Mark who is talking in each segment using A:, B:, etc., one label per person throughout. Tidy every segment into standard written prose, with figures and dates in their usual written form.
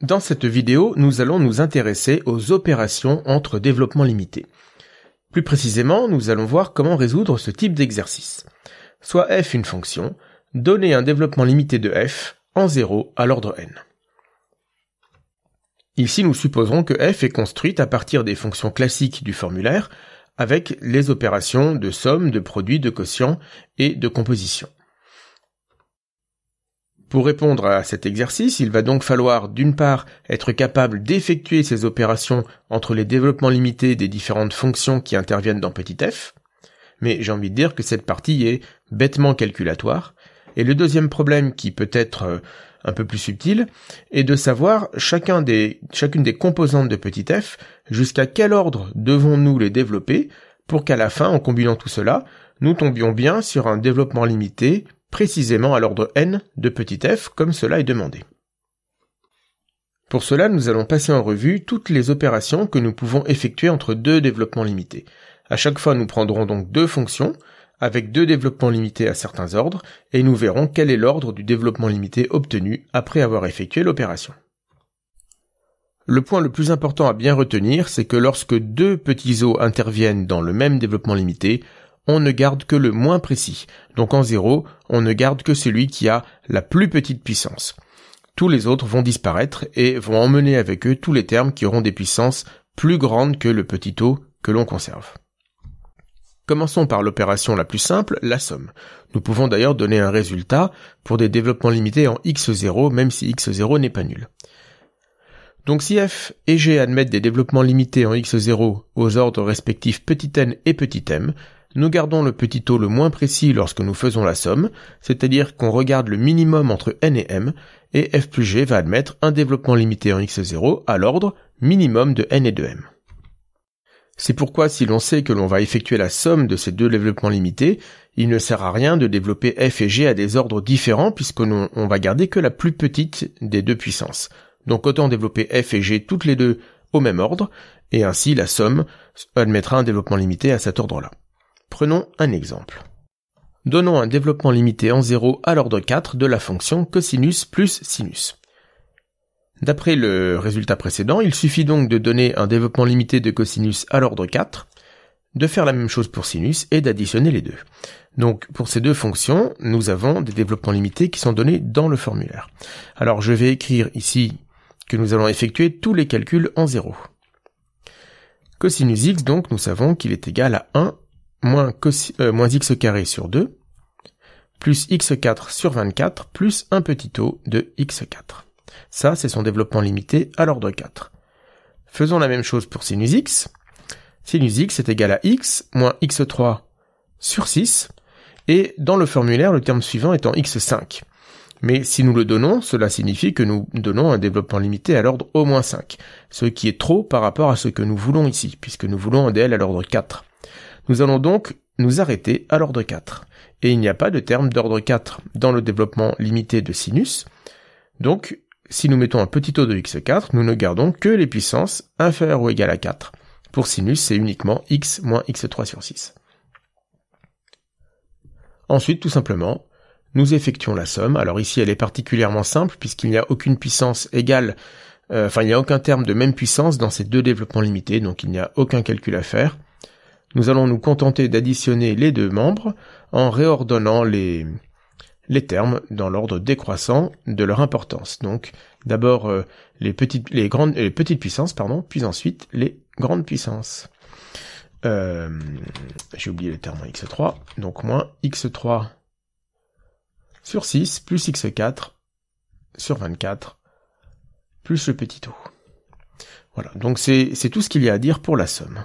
A: Dans cette vidéo, nous allons nous intéresser aux opérations entre développements limités. Plus précisément, nous allons voir comment résoudre ce type d'exercice. Soit f une fonction, donner un développement limité de f en 0 à l'ordre n. Ici, nous supposerons que f est construite à partir des fonctions classiques du formulaire, avec les opérations de somme, de produit, de quotient et de composition. Pour répondre à cet exercice, il va donc falloir d'une part être capable d'effectuer ces opérations entre les développements limités des différentes fonctions qui interviennent dans petit f, mais j'ai envie de dire que cette partie est bêtement calculatoire, et le deuxième problème qui peut être un peu plus subtil est de savoir chacune des composantes de petit f, jusqu'à quel ordre devons-nous les développer pour qu'à la fin, en combinant tout cela, nous tombions bien sur un développement limité précisément à l'ordre n de petit f, comme cela est demandé. Pour cela, nous allons passer en revue toutes les opérations que nous pouvons effectuer entre deux développements limités. À chaque fois, nous prendrons donc deux fonctions, avec deux développements limités à certains ordres, et nous verrons quel est l'ordre du développement limité obtenu après avoir effectué l'opération. Le point le plus important à bien retenir, c'est que lorsque deux petits os interviennent dans le même développement limité, on ne garde que le moins précis. Donc en 0, on ne garde que celui qui a la plus petite puissance. Tous les autres vont disparaître et vont emmener avec eux tous les termes qui auront des puissances plus grandes que le petit o que l'on conserve. Commençons par l'opération la plus simple, la somme. Nous pouvons d'ailleurs donner un résultat pour des développements limités en x0, même si x0 n'est pas nul. Donc si f et g admettent des développements limités en x0 aux ordres respectifs petit n et petit m, nous gardons le petit o le moins précis lorsque nous faisons la somme, c'est-à-dire qu'on regarde le minimum entre n et m, et f plus g va admettre un développement limité en x0 à l'ordre minimum de n et de m. C'est pourquoi si l'on sait que l'on va effectuer la somme de ces deux développements limités, il ne sert à rien de développer f et g à des ordres différents puisqu'on va garder que la plus petite des deux puissances. Donc autant développer f et g toutes les deux au même ordre, et ainsi la somme admettra un développement limité à cet ordre-là. Prenons un exemple. Donnons un développement limité en 0 à l'ordre 4 de la fonction cosinus plus sinus. D'après le résultat précédent, il suffit donc de donner un développement limité de cosinus à l'ordre 4, de faire la même chose pour sinus et d'additionner les deux. Donc pour ces deux fonctions, nous avons des développements limités qui sont donnés dans le formulaire. Alors je vais écrire ici que nous allons effectuer tous les calculs en 0. Cosinus x, donc, nous savons qu'il est égal à 1 moins x carré sur 2, plus x4 sur 24, plus un petit o de x4. Ça, c'est son développement limité à l'ordre 4. Faisons la même chose pour sinus x. Sinus x est égal à x moins x3 sur 6, et dans le formulaire, le terme suivant est en x5. Mais si nous le donnons, cela signifie que nous donnons un développement limité à l'ordre au moins 5, ce qui est trop par rapport à ce que nous voulons ici, puisque nous voulons un DL à l'ordre 4. Nous allons donc nous arrêter à l'ordre 4. Et il n'y a pas de terme d'ordre 4 dans le développement limité de sinus. Donc, si nous mettons un petit o de x4, nous ne gardons que les puissances inférieures ou égales à 4. Pour sinus, c'est uniquement x moins x3 sur 6. Ensuite, tout simplement, nous effectuons la somme. Alors ici, elle est particulièrement simple puisqu'il n'y a aucune puissance égale, il n'y a aucun terme de même puissance dans ces deux développements limités, donc il n'y a aucun calcul à faire. Nous allons nous contenter d'additionner les deux membres en réordonnant les termes dans l'ordre décroissant de leur importance. Donc d'abord les petites puissances, puis ensuite les grandes puissances. J'ai oublié le terme en x3, donc moins x3 sur 6 plus x4 sur 24 plus le petit o. Voilà, donc c'est tout ce qu'il y a à dire pour la somme.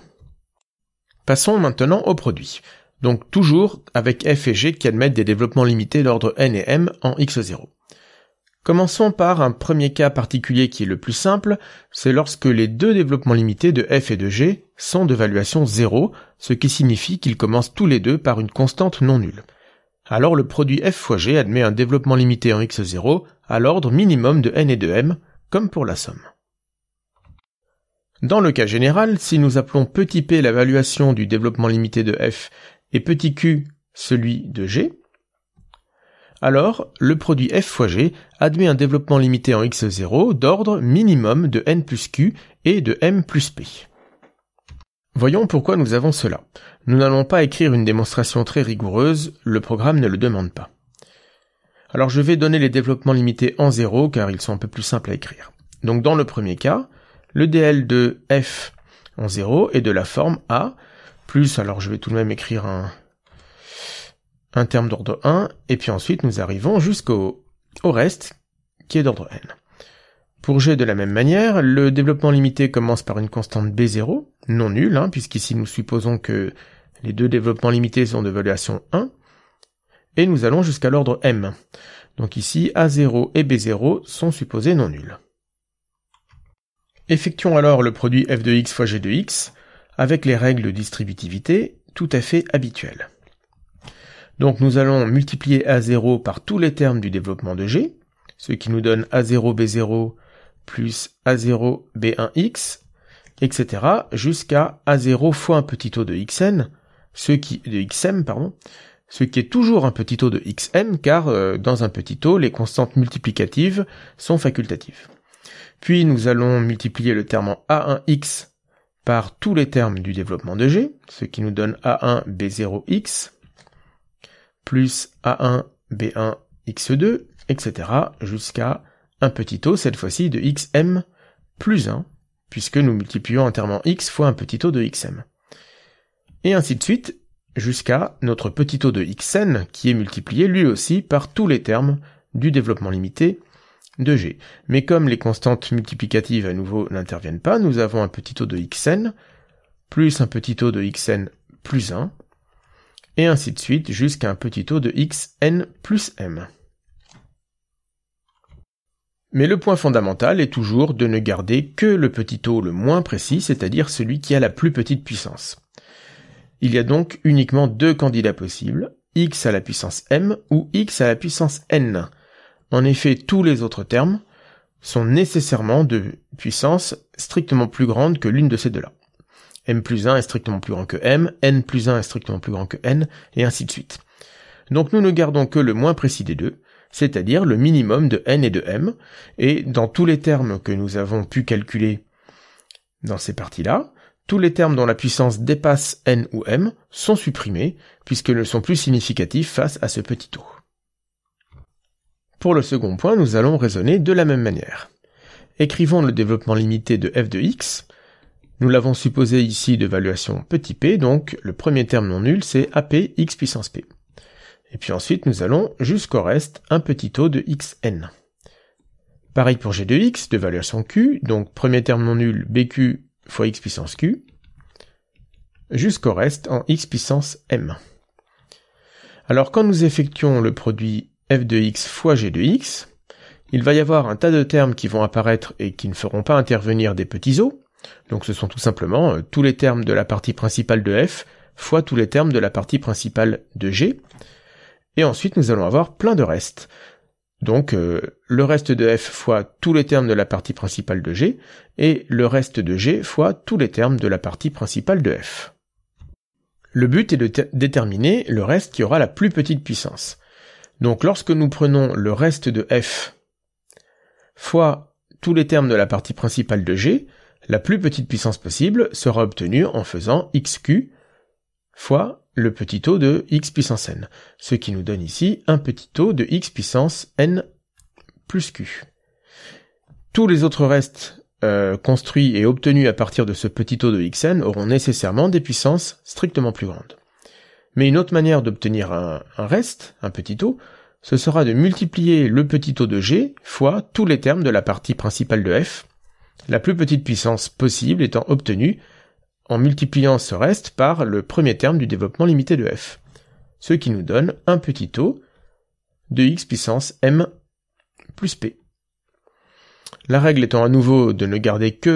A: Passons maintenant au produit. Donc toujours avec f et g qui admettent des développements limités d'ordre n et m en x0. Commençons par un premier cas particulier qui est le plus simple, c'est lorsque les deux développements limités de f et de g sont de valuation 0, ce qui signifie qu'ils commencent tous les deux par une constante non nulle. Alors le produit f fois g admet un développement limité en x0 à l'ordre minimum de n et de m, comme pour la somme. Dans le cas général, si nous appelons petit p la valuation du développement limité de f et petit q celui de g, alors le produit f fois g admet un développement limité en x0 d'ordre minimum de n plus q et de m plus p. Voyons pourquoi nous avons cela. Nous n'allons pas écrire une démonstration très rigoureuse, le programme ne le demande pas. Alors je vais donner les développements limités en 0 car ils sont un peu plus simples à écrire. Donc dans le premier cas, le dl de f en 0 est de la forme a, plus, alors je vais tout de même écrire un terme d'ordre 1, et puis ensuite nous arrivons jusqu'au reste qui est d'ordre n. Pour g de la même manière, le développement limité commence par une constante b0, non nulle, puisqu'ici nous supposons que les deux développements limités sont de valuation 1, et nous allons jusqu'à l'ordre m. Donc ici, a0 et b0 sont supposés non nuls. Effectuons alors le produit f de x fois g de x, avec les règles de distributivité tout à fait habituelles. Donc nous allons multiplier a0 par tous les termes du développement de g, ce qui nous donne a0 b0 plus a0 b1x, etc. jusqu'à a0 fois un petit taux de xm, ce qui est toujours un petit taux de xm, car dans un petit taux, les constantes multiplicatives sont facultatives. Puis nous allons multiplier le terme en a1x par tous les termes du développement de g, ce qui nous donne a1 b0x, plus a1 b1 x2, etc. jusqu'à un petit taux, cette fois-ci, de xm plus 1, puisque nous multiplions un terme en x fois un petit taux de xm. Et ainsi de suite, jusqu'à notre petit taux de xn, qui est multiplié lui aussi par tous les termes du développement limité de g. Mais comme les constantes multiplicatives à nouveau n'interviennent pas, nous avons un petit taux de xn, plus un petit taux de xn plus 1, et ainsi de suite jusqu'à un petit taux de xn plus m. Mais le point fondamental est toujours de ne garder que le petit taux le moins précis, c'est-à-dire celui qui a la plus petite puissance. Il y a donc uniquement deux candidats possibles, x à la puissance m ou x à la puissance n. En effet, tous les autres termes sont nécessairement de puissance strictement plus grande que l'une de ces deux-là. m plus 1 est strictement plus grand que m, n plus 1 est strictement plus grand que n, et ainsi de suite. Donc nous ne gardons que le moins précis des deux, c'est-à-dire le minimum de n et de m, et dans tous les termes que nous avons pu calculer dans ces parties-là, tous les termes dont la puissance dépasse n ou m sont supprimés, puisqu'ils ne sont plus significatifs face à ce petit taux. Pour le second point, nous allons raisonner de la même manière. Écrivons le développement limité de f de x. Nous l'avons supposé ici de valuation petit p, donc le premier terme non nul c'est ap x puissance p. Et puis ensuite, nous allons jusqu'au reste un petit taux de xn. Pareil pour g de x, de valuation q, donc premier terme non nul bq fois x puissance q, jusqu'au reste en x puissance m. Alors quand nous effectuons le produit f de x fois g de x, il va y avoir un tas de termes qui vont apparaître et qui ne feront pas intervenir des petits o, donc ce sont tout simplement tous les termes de la partie principale de f fois tous les termes de la partie principale de g, et ensuite nous allons avoir plein de restes. Donc le reste de f fois tous les termes de la partie principale de g, et le reste de g fois tous les termes de la partie principale de f. Le but est de déterminer le reste qui aura la plus petite puissance. Donc lorsque nous prenons le reste de f fois tous les termes de la partie principale de g, la plus petite puissance possible sera obtenue en faisant xq fois le petit taux de x puissance n, ce qui nous donne ici un petit taux de x puissance n plus q. Tous les autres restes construits et obtenus à partir de ce petit taux de xn auront nécessairement des puissances strictement plus grandes. Mais une autre manière d'obtenir un reste, un petit taux, ce sera de multiplier le petit taux de g fois tous les termes de la partie principale de f, la plus petite puissance possible étant obtenue en multipliant ce reste par le premier terme du développement limité de f, ce qui nous donne un petit taux de x puissance m plus p. La règle étant à nouveau de ne garder que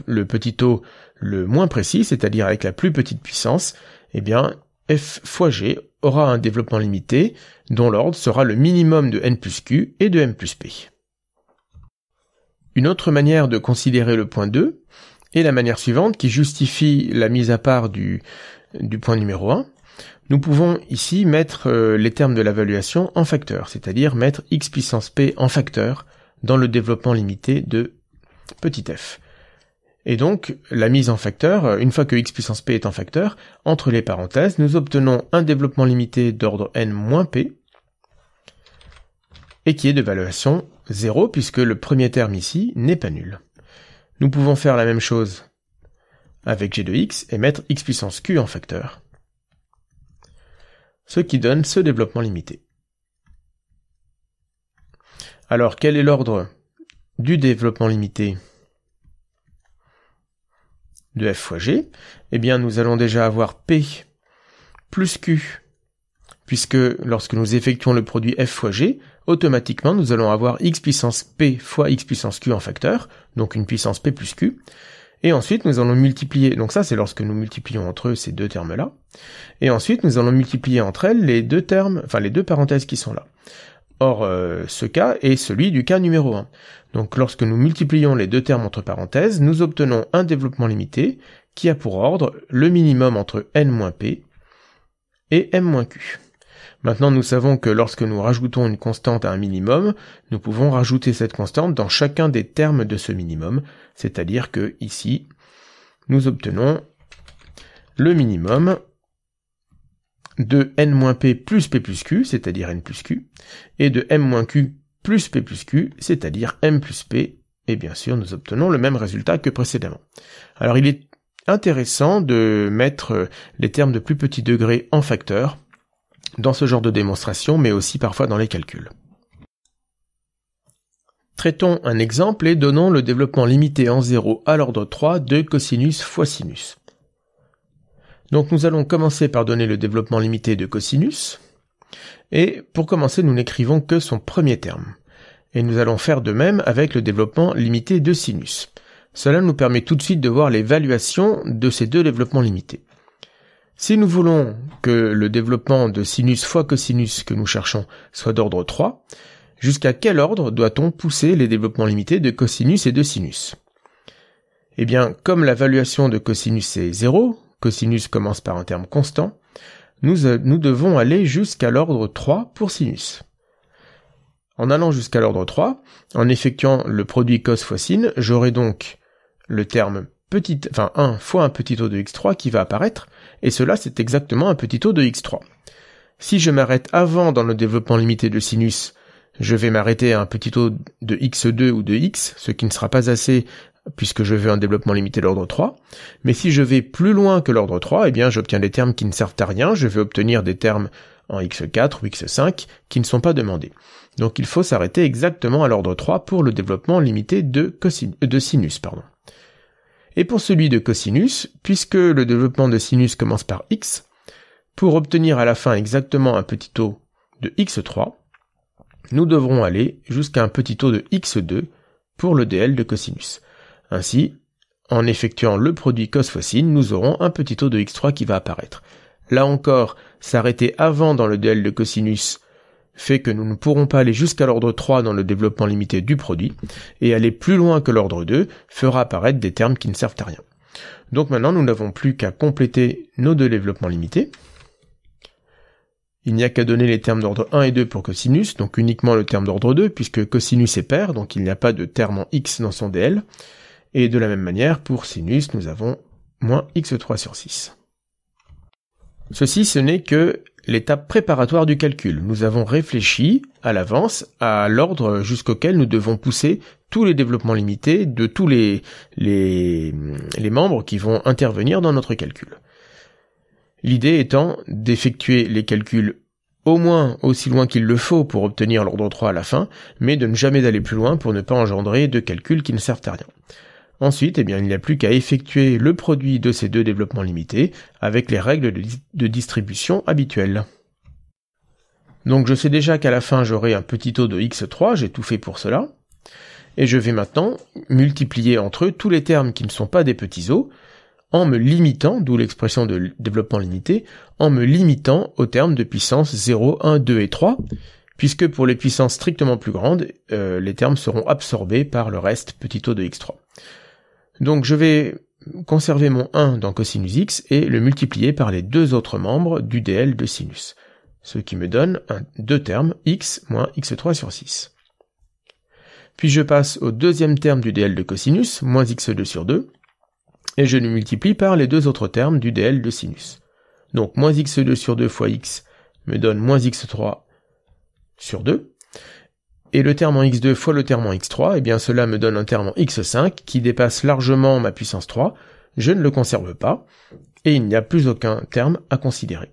A: le petit taux le moins précis, c'est-à-dire avec la plus petite puissance, eh bien f fois g aura un développement limité dont l'ordre sera le minimum de n plus q et de m plus p. Une autre manière de considérer le point 2 est la manière suivante qui justifie la mise à part du point numéro 1. nous pouvons ici mettre les termes de l'évaluation en facteur, c'est-à-dire mettre x puissance p en facteur dans le développement limité de petit f. Et donc, la mise en facteur, une fois que x puissance p est en facteur, entre les parenthèses, nous obtenons un développement limité d'ordre n moins p, et qui est de valuation 0, puisque le premier terme ici n'est pas nul. Nous pouvons faire la même chose avec g de x et mettre x puissance q en facteur, ce qui donne ce développement limité. Alors, quel est l'ordre du développement limité de f fois g? Eh bien, nous allons déjà avoir p plus q, puisque lorsque nous effectuons le produit f fois g, automatiquement nous allons avoir x puissance p fois x puissance q en facteur, donc une puissance p plus q, et ensuite nous allons multiplier, donc ça c'est lorsque nous multiplions entre eux ces deux termes-là, et ensuite nous allons multiplier entre elles les deux termes, enfin les deux parenthèses qui sont là. Or, ce cas est celui du cas numéro 1. Donc lorsque nous multiplions les deux termes entre parenthèses, nous obtenons un développement limité qui a pour ordre le minimum entre n-p et m-q. Maintenant, nous savons que lorsque nous rajoutons une constante à un minimum, nous pouvons rajouter cette constante dans chacun des termes de ce minimum, c'est-à-dire que ici, nous obtenons le minimum de n-p plus p plus q, c'est-à-dire n plus q, et de m-q plus p plus q, c'est-à-dire m plus p, et bien sûr nous obtenons le même résultat que précédemment. Alors il est intéressant de mettre les termes de plus petit degré en facteur dans ce genre de démonstration, mais aussi parfois dans les calculs. Traitons un exemple et donnons le développement limité en 0 à l'ordre 3 de cosinus fois sinus. Donc nous allons commencer par donner le développement limité de cosinus, et pour commencer nous n'écrivons que son premier terme. Et nous allons faire de même avec le développement limité de sinus. Cela nous permet tout de suite de voir l'évaluation de ces deux développements limités. Si nous voulons que le développement de sinus fois cosinus que nous cherchons soit d'ordre 3, jusqu'à quel ordre doit-on pousser les développements limités de cosinus et de sinus? Eh bien, comme la valuation de cosinus est 0, cosinus commence par un terme constant, nous devons aller jusqu'à l'ordre 3 pour sinus. En allant jusqu'à l'ordre 3, en effectuant le produit cos fois sin, j'aurai donc le terme 1 fois un petit o de x3 qui va apparaître, et cela c'est exactement un petit o de x3. Si je m'arrête avant dans le développement limité de sinus, je vais m'arrêter à un petit o de x2 ou de x, ce qui ne sera pas assez puisque je veux un développement limité de l'ordre 3, mais si je vais plus loin que l'ordre 3, eh bien j'obtiens des termes qui ne servent à rien, je vais obtenir des termes en x4 ou x5 qui ne sont pas demandés. Donc il faut s'arrêter exactement à l'ordre 3 pour le développement limité de sinus. Et pour celui de cosinus, puisque le développement de sinus commence par x, pour obtenir à la fin exactement un petit o de x3, nous devrons aller jusqu'à un petit o de x2 pour le dl de cosinus. Ainsi, en effectuant le produit cos fois sin, nous aurons un petit o de x3 qui va apparaître. Là encore, s'arrêter avant dans le dl de cosinus fait que nous ne pourrons pas aller jusqu'à l'ordre 3 dans le développement limité du produit, et aller plus loin que l'ordre 2 fera apparaître des termes qui ne servent à rien. Donc maintenant, nous n'avons plus qu'à compléter nos deux développements limités. Il n'y a qu'à donner les termes d'ordre 1 et 2 pour cosinus, donc uniquement le terme d'ordre 2, puisque cosinus est pair, donc il n'y a pas de terme en x dans son dl. Et de la même manière, pour sinus, nous avons moins x3 sur 6. Ceci, ce n'est que l'étape préparatoire du calcul. Nous avons réfléchi à l'avance à l'ordre jusqu'auquel nous devons pousser tous les développements limités de tous les membres qui vont intervenir dans notre calcul. L'idée étant d'effectuer les calculs au moins aussi loin qu'il le faut pour obtenir l'ordre 3 à la fin, mais de ne jamais aller plus loin pour ne pas engendrer de calculs qui ne servent à rien. Ensuite, il n'y a plus qu'à effectuer le produit de ces deux développements limités avec les règles de distribution habituelles. Donc je sais déjà qu'à la fin j'aurai un petit o de x3, j'ai tout fait pour cela, et je vais maintenant multiplier entre eux tous les termes qui ne sont pas des petits o, en me limitant, d'où l'expression de développement limité, en me limitant aux termes de puissance 0, 1, 2 et 3, puisque pour les puissances strictement plus grandes, les termes seront absorbés par le reste petit o de x3. Donc je vais conserver mon 1 dans cosinus x et le multiplier par les deux autres membres du dl de sinus, ce qui me donne deux termes, x moins x3 sur 6. Puis je passe au deuxième terme du dl de cosinus, moins x2 sur 2, et je le multiplie par les deux autres termes du dl de sinus. Donc moins x2 sur 2 fois x me donne moins x3 sur 2, et le terme en x2 fois le terme en x3, eh bien cela me donne un terme en x5 qui dépasse largement ma puissance 3, je ne le conserve pas, et il n'y a plus aucun terme à considérer.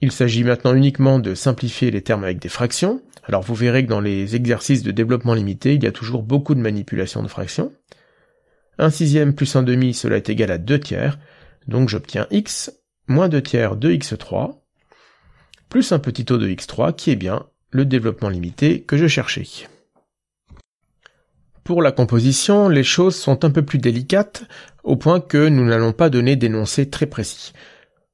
A: Il s'agit maintenant uniquement de simplifier les termes avec des fractions. Alors vous verrez que dans les exercices de développement limité, il y a toujours beaucoup de manipulations de fractions. 1 sixième plus 1 demi, cela est égal à 2 tiers, donc j'obtiens x moins 2 tiers de x3, plus un petit o de x3, qui est bien le développement limité que je cherchais. Pour la composition, les choses sont un peu plus délicates, au point que nous n'allons pas donner d'énoncé très précis.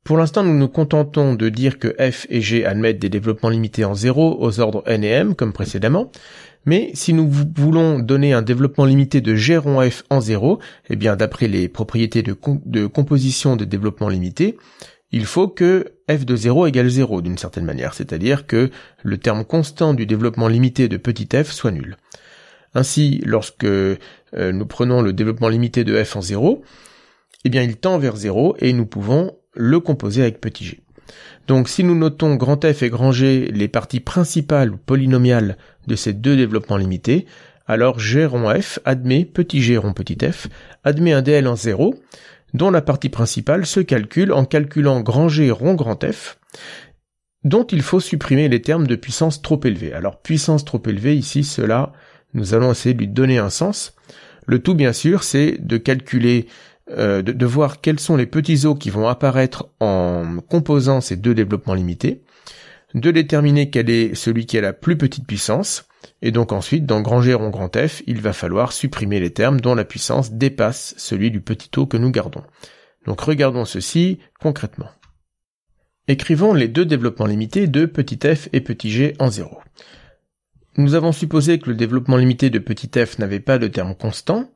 A: Pour l'instant, nous nous contentons de dire que f et g admettent des développements limités en 0 aux ordres n et m, comme précédemment, mais si nous voulons donner un développement limité de g rond f en 0, eh bien d'après les propriétés de composition des développements limités, il faut que f de 0 égale 0 d'une certaine manière, c'est-à-dire que le terme constant du développement limité de petit f soit nul. Ainsi, lorsque nous prenons le développement limité de f en 0, eh bien il tend vers 0 et nous pouvons le composer avec petit g. Donc si nous notons grand F et grand G les parties principales ou polynomiales de ces deux développements limités, alors G rond F admet petit g rond petit f, admet un dl en 0, dont la partie principale se calcule en calculant grand G rond grand F, dont il faut supprimer les termes de puissance trop élevée. Alors puissance trop élevée, ici, cela, nous allons essayer de lui donner un sens. Le tout, bien sûr, c'est de calculer, de voir quels sont les petits os qui vont apparaître en composant ces deux développements limités, de déterminer quel est celui qui a la plus petite puissance, et donc ensuite, dans grand G rond grand F, il va falloir supprimer les termes dont la puissance dépasse celui du petit o que nous gardons. Donc regardons ceci concrètement. Écrivons les deux développements limités de petit f et petit g en 0. Nous avons supposé que le développement limité de petit f n'avait pas de terme constant,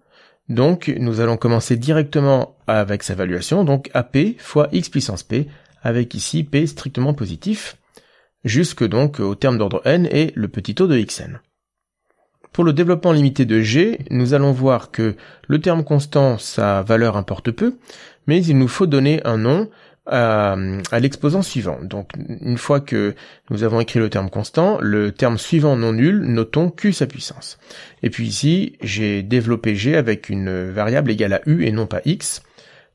A: donc nous allons commencer directement avec sa valuation, donc ap fois x puissance p, avec ici p strictement positif, jusque donc au terme d'ordre n et le petit o de xn. Pour le développement limité de g, nous allons voir que le terme constant, sa valeur importe peu, mais il nous faut donner un nom à l'exposant suivant. Donc une fois que nous avons écrit le terme constant, le terme suivant non nul, notons q sa puissance. Et puis ici, j'ai développé g avec une variable égale à u et non pas x,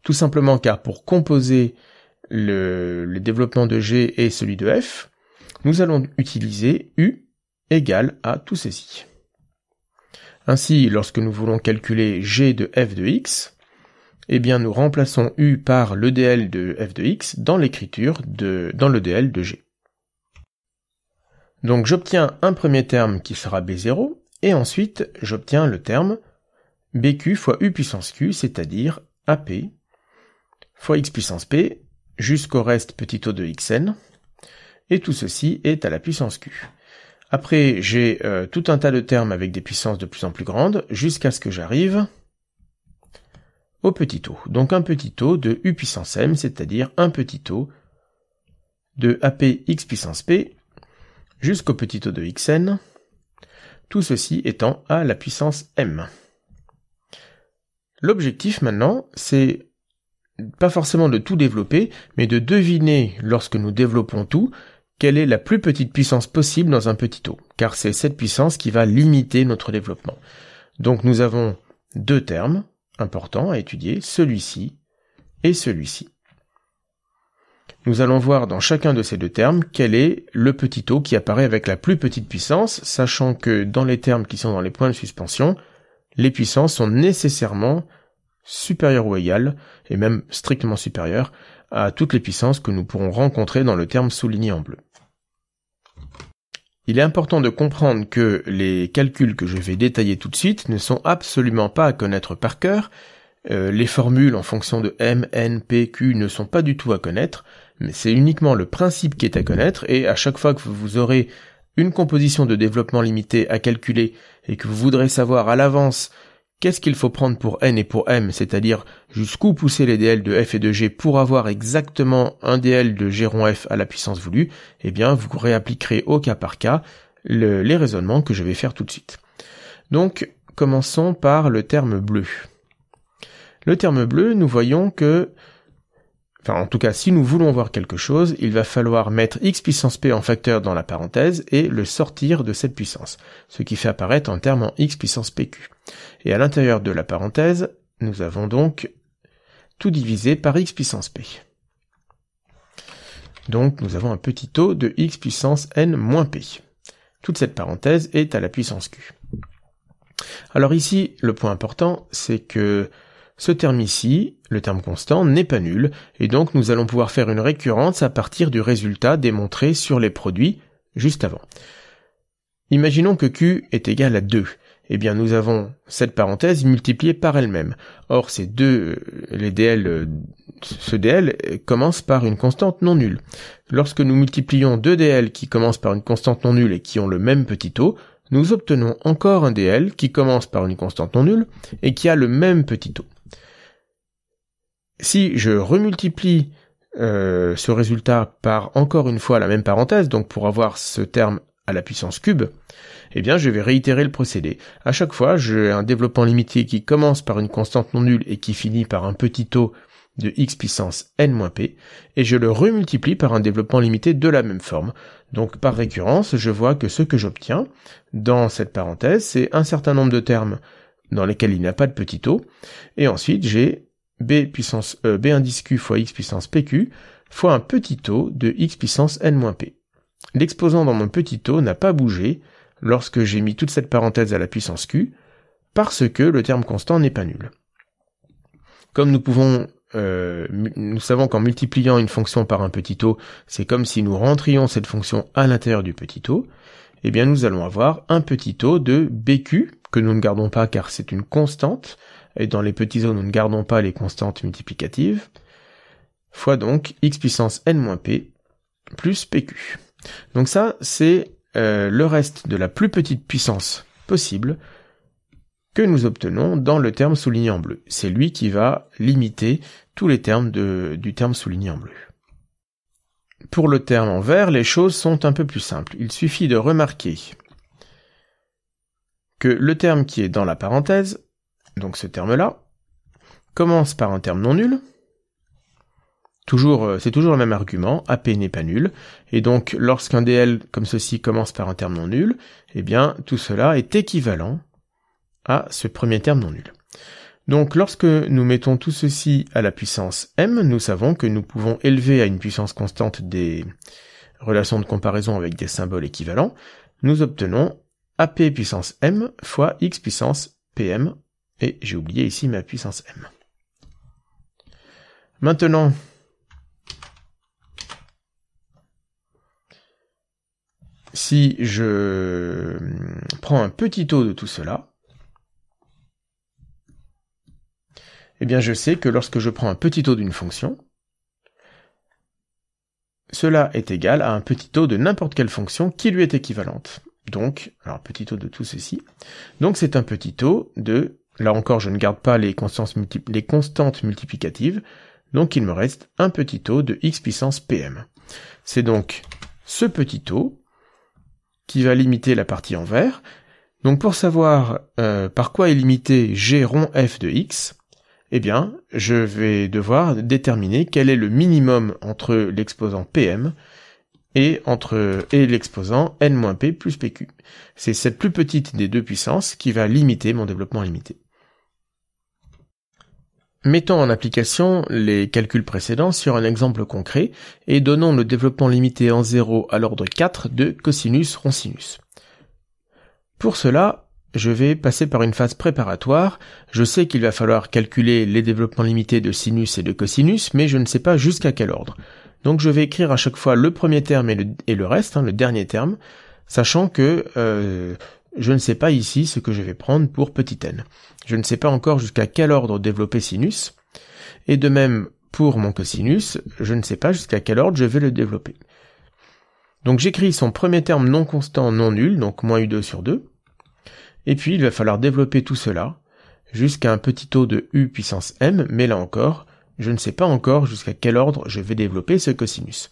A: tout simplement car pour composer le développement de g et celui de f, nous allons utiliser u égale à tout ceci. Ainsi, lorsque nous voulons calculer g de f de x, eh bien nous remplaçons u par le dl de f de x dans l'écriture dans le dl de g. Donc j'obtiens un premier terme qui sera b0, et ensuite j'obtiens le terme bq fois u puissance q, c'est-à-dire ap fois x puissance p, jusqu'au reste petit o de xn, et tout ceci est à la puissance q. Après, j'ai tout un tas de termes avec des puissances de plus en plus grandes, jusqu'à ce que j'arrive au petit o. Donc un petit o de u puissance m, c'est-à-dire un petit o de ap x puissance p, jusqu'au petit o de xn, tout ceci étant à la puissance m. L'objectif maintenant, c'est pas forcément de tout développer, mais de deviner, lorsque nous développons tout, quelle est la plus petite puissance possible dans un petit o, car c'est cette puissance qui va limiter notre développement. Donc nous avons deux termes importants à étudier, celui-ci et celui-ci. Nous allons voir dans chacun de ces deux termes quel est le petit o qui apparaît avec la plus petite puissance, sachant que dans les termes qui sont dans les points de suspension, les puissances sont nécessairement supérieures ou égales, et même strictement supérieures, à toutes les puissances que nous pourrons rencontrer dans le terme souligné en bleu. Il est important de comprendre que les calculs que je vais détailler tout de suite ne sont absolument pas à connaître par cœur. Les formules en fonction de m, n, p, q ne sont pas du tout à connaître, mais c'est uniquement le principe qui est à connaître, et à chaque fois que vous aurez une composition de développement limité à calculer et que vous voudrez savoir à l'avance qu'est-ce qu'il faut prendre pour n et pour m, c'est-à-dire jusqu'où pousser les dl de f et de g pour avoir exactement un dl de g rond f à la puissance voulue, eh bien vous réappliquerez au cas par cas les raisonnements que je vais faire tout de suite. Donc, commençons par le terme bleu. Le terme bleu, nous voyons que, en tout cas, si nous voulons voir quelque chose, il va falloir mettre x puissance p en facteur dans la parenthèse et le sortir de cette puissance, ce qui fait apparaître un terme en x puissance pq. Et à l'intérieur de la parenthèse, nous avons donc tout divisé par x puissance p. Donc, nous avons un petit taux de x puissance n moins p. Toute cette parenthèse est à la puissance q. Alors ici, le point important, c'est que ce terme ici, le terme constant, n'est pas nul, et donc nous allons pouvoir faire une récurrence à partir du résultat démontré sur les produits juste avant. Imaginons que Q est égal à 2. Eh bien nous avons cette parenthèse multipliée par elle-même. Or ce DL commence par une constante non nulle. Lorsque nous multiplions deux DL qui commencent par une constante non nulle et qui ont le même petit taux, nous obtenons encore un DL qui commence par une constante non nulle et qui a le même petit taux. Si je remultiplie ce résultat par encore une fois la même parenthèse, donc pour avoir ce terme à la puissance cube, eh bien je vais réitérer le procédé. À chaque fois, j'ai un développement limité qui commence par une constante non nulle et qui finit par un petit taux de x puissance n-p, et je le remultiplie par un développement limité de la même forme. Donc par récurrence, je vois que ce que j'obtiens dans cette parenthèse, c'est un certain nombre de termes dans lesquels il n'y a pas de petit taux, et ensuite j'ai b indice q fois x puissance pq fois un petit taux de x puissance n-p. L'exposant dans mon petit taux n'a pas bougé lorsque j'ai mis toute cette parenthèse à la puissance q, parce que le terme constant n'est pas nul. Comme nous savons qu'en multipliant une fonction par un petit taux, c'est comme si nous rentrions cette fonction à l'intérieur du petit taux, eh bien nous allons avoir un petit taux de bq, que nous ne gardons pas car c'est une constante, et dans les petits os nous ne gardons pas les constantes multiplicatives, fois donc x puissance n-p plus pq. Donc ça, c'est le reste de la plus petite puissance possible que nous obtenons dans le terme souligné en bleu. C'est lui qui va limiter tous les termes du terme souligné en bleu. Pour le terme en vert, les choses sont un peu plus simples. Il suffit de remarquer que le terme qui est dans la parenthèse, donc ce terme-là, commence par un terme non nul. C'est toujours le même argument, AP n'est pas nul, et donc lorsqu'un DL comme ceci commence par un terme non nul, eh bien tout cela est équivalent à ce premier terme non nul. Donc lorsque nous mettons tout ceci à la puissance m, nous savons que nous pouvons élever à une puissance constante des relations de comparaison avec des symboles équivalents. Nous obtenons AP puissance m fois x puissance pm, et j'ai oublié ici ma puissance m. Maintenant, si je prends un petit taux de tout cela, eh bien je sais que lorsque je prends un petit taux d'une fonction, cela est égal à un petit taux de n'importe quelle fonction qui lui est équivalente. Donc, alors petit taux de tout ceci. Donc c'est un petit taux de, là encore je ne garde pas les constantes multiplicatives, donc il me reste un petit taux de x puissance pm. C'est donc ce petit taux qui va limiter la partie en vert. Donc pour savoir par quoi est limité g rond f de x, eh bien, je vais devoir déterminer quel est le minimum entre l'exposant pm et l'exposant n-p plus pq. C'est cette plus petite des deux puissances qui va limiter mon développement limité. Mettons en application les calculs précédents sur un exemple concret et donnons le développement limité en 0 à l'ordre 4 de cosinus rond sinus. Pour cela, je vais passer par une phase préparatoire. Je sais qu'il va falloir calculer les développements limités de sinus et de cosinus, mais je ne sais pas jusqu'à quel ordre. Donc je vais écrire à chaque fois le premier terme et le reste, le dernier terme, sachant que je ne sais pas ici ce que je vais prendre pour petit n. Je ne sais pas encore jusqu'à quel ordre développer sinus, et de même pour mon cosinus, je ne sais pas jusqu'à quel ordre je vais le développer. Donc j'écris son premier terme non constant non nul, donc moins u2 sur 2, et puis il va falloir développer tout cela jusqu'à un petit o de u puissance m, mais là encore, je ne sais pas encore jusqu'à quel ordre je vais développer ce cosinus.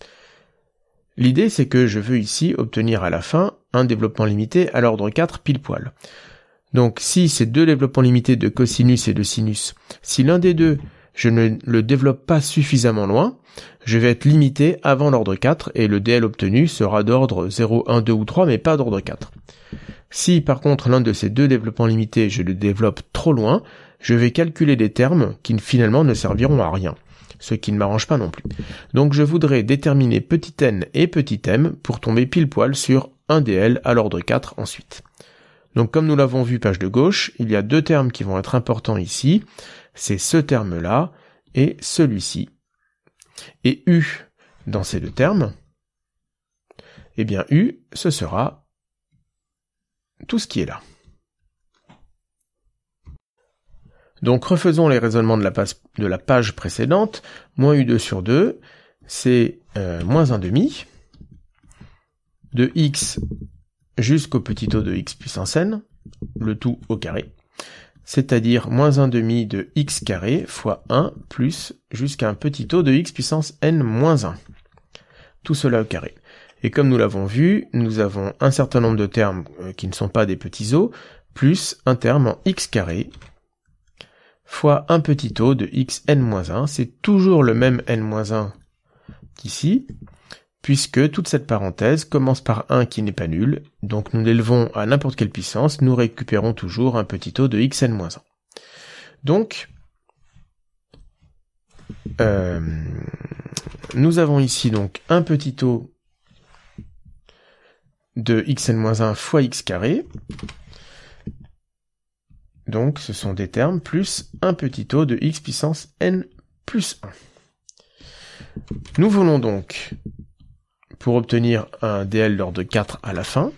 A: L'idée, c'est que je veux ici obtenir à la fin un développement limité à l'ordre 4 pile poil. Donc si ces deux développements limités de cosinus et de sinus, si l'un des deux, je ne le développe pas suffisamment loin, je vais être limité avant l'ordre 4 et le DL obtenu sera d'ordre 0, 1, 2 ou 3, mais pas d'ordre 4. Si par contre l'un de ces deux développements limités, je le développe trop loin, je vais calculer des termes qui finalement ne serviront à rien, ce qui ne m'arrange pas non plus. Donc je voudrais déterminer petit n et petit m pour tomber pile poil sur un DL à l'ordre 4 ensuite. Donc comme nous l'avons vu page de gauche, il y a deux termes qui vont être importants ici, c'est ce terme-là et celui-ci. Et U, dans ces deux termes, eh bien U, ce sera tout ce qui est là. Donc refaisons les raisonnements de la page précédente. Moins U2 sur 2, c'est moins 1 demi de x jusqu'au petit o de x puissance n, le tout au carré, c'est-à-dire moins 1 demi de x carré fois 1 plus jusqu'à un petit o de x puissance n moins 1. Tout cela au carré. Et comme nous l'avons vu, nous avons un certain nombre de termes qui ne sont pas des petits o, plus un terme en x carré fois un petit o de x n-1, c'est toujours le même n-1 qu'ici, puisque toute cette parenthèse commence par 1 qui n'est pas nul, donc nous l'élevons à n'importe quelle puissance, nous récupérons toujours un petit o de x n-1. Donc, nous avons ici donc un petit o de x n-1 fois x carré, donc ce sont des termes plus un petit o de x puissance n plus 1. Nous voulons donc, pour obtenir un DL d'ordre 4 à la fin,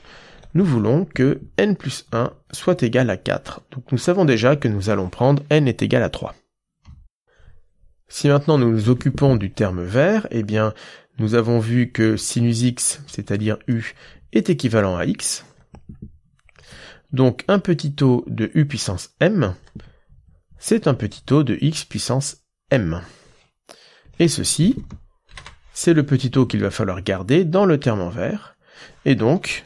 A: nous voulons que n plus 1 soit égal à 4. Donc nous savons déjà que nous allons prendre n est égal à 3. Si maintenant nous nous occupons du terme vert, eh bien nous avons vu que sinus x, c'est-à-dire u, est équivalent à x. Donc un petit o de u puissance m, c'est un petit o de x puissance m. Et ceci, c'est le petit o qu'il va falloir garder dans le terme en vert. Et donc,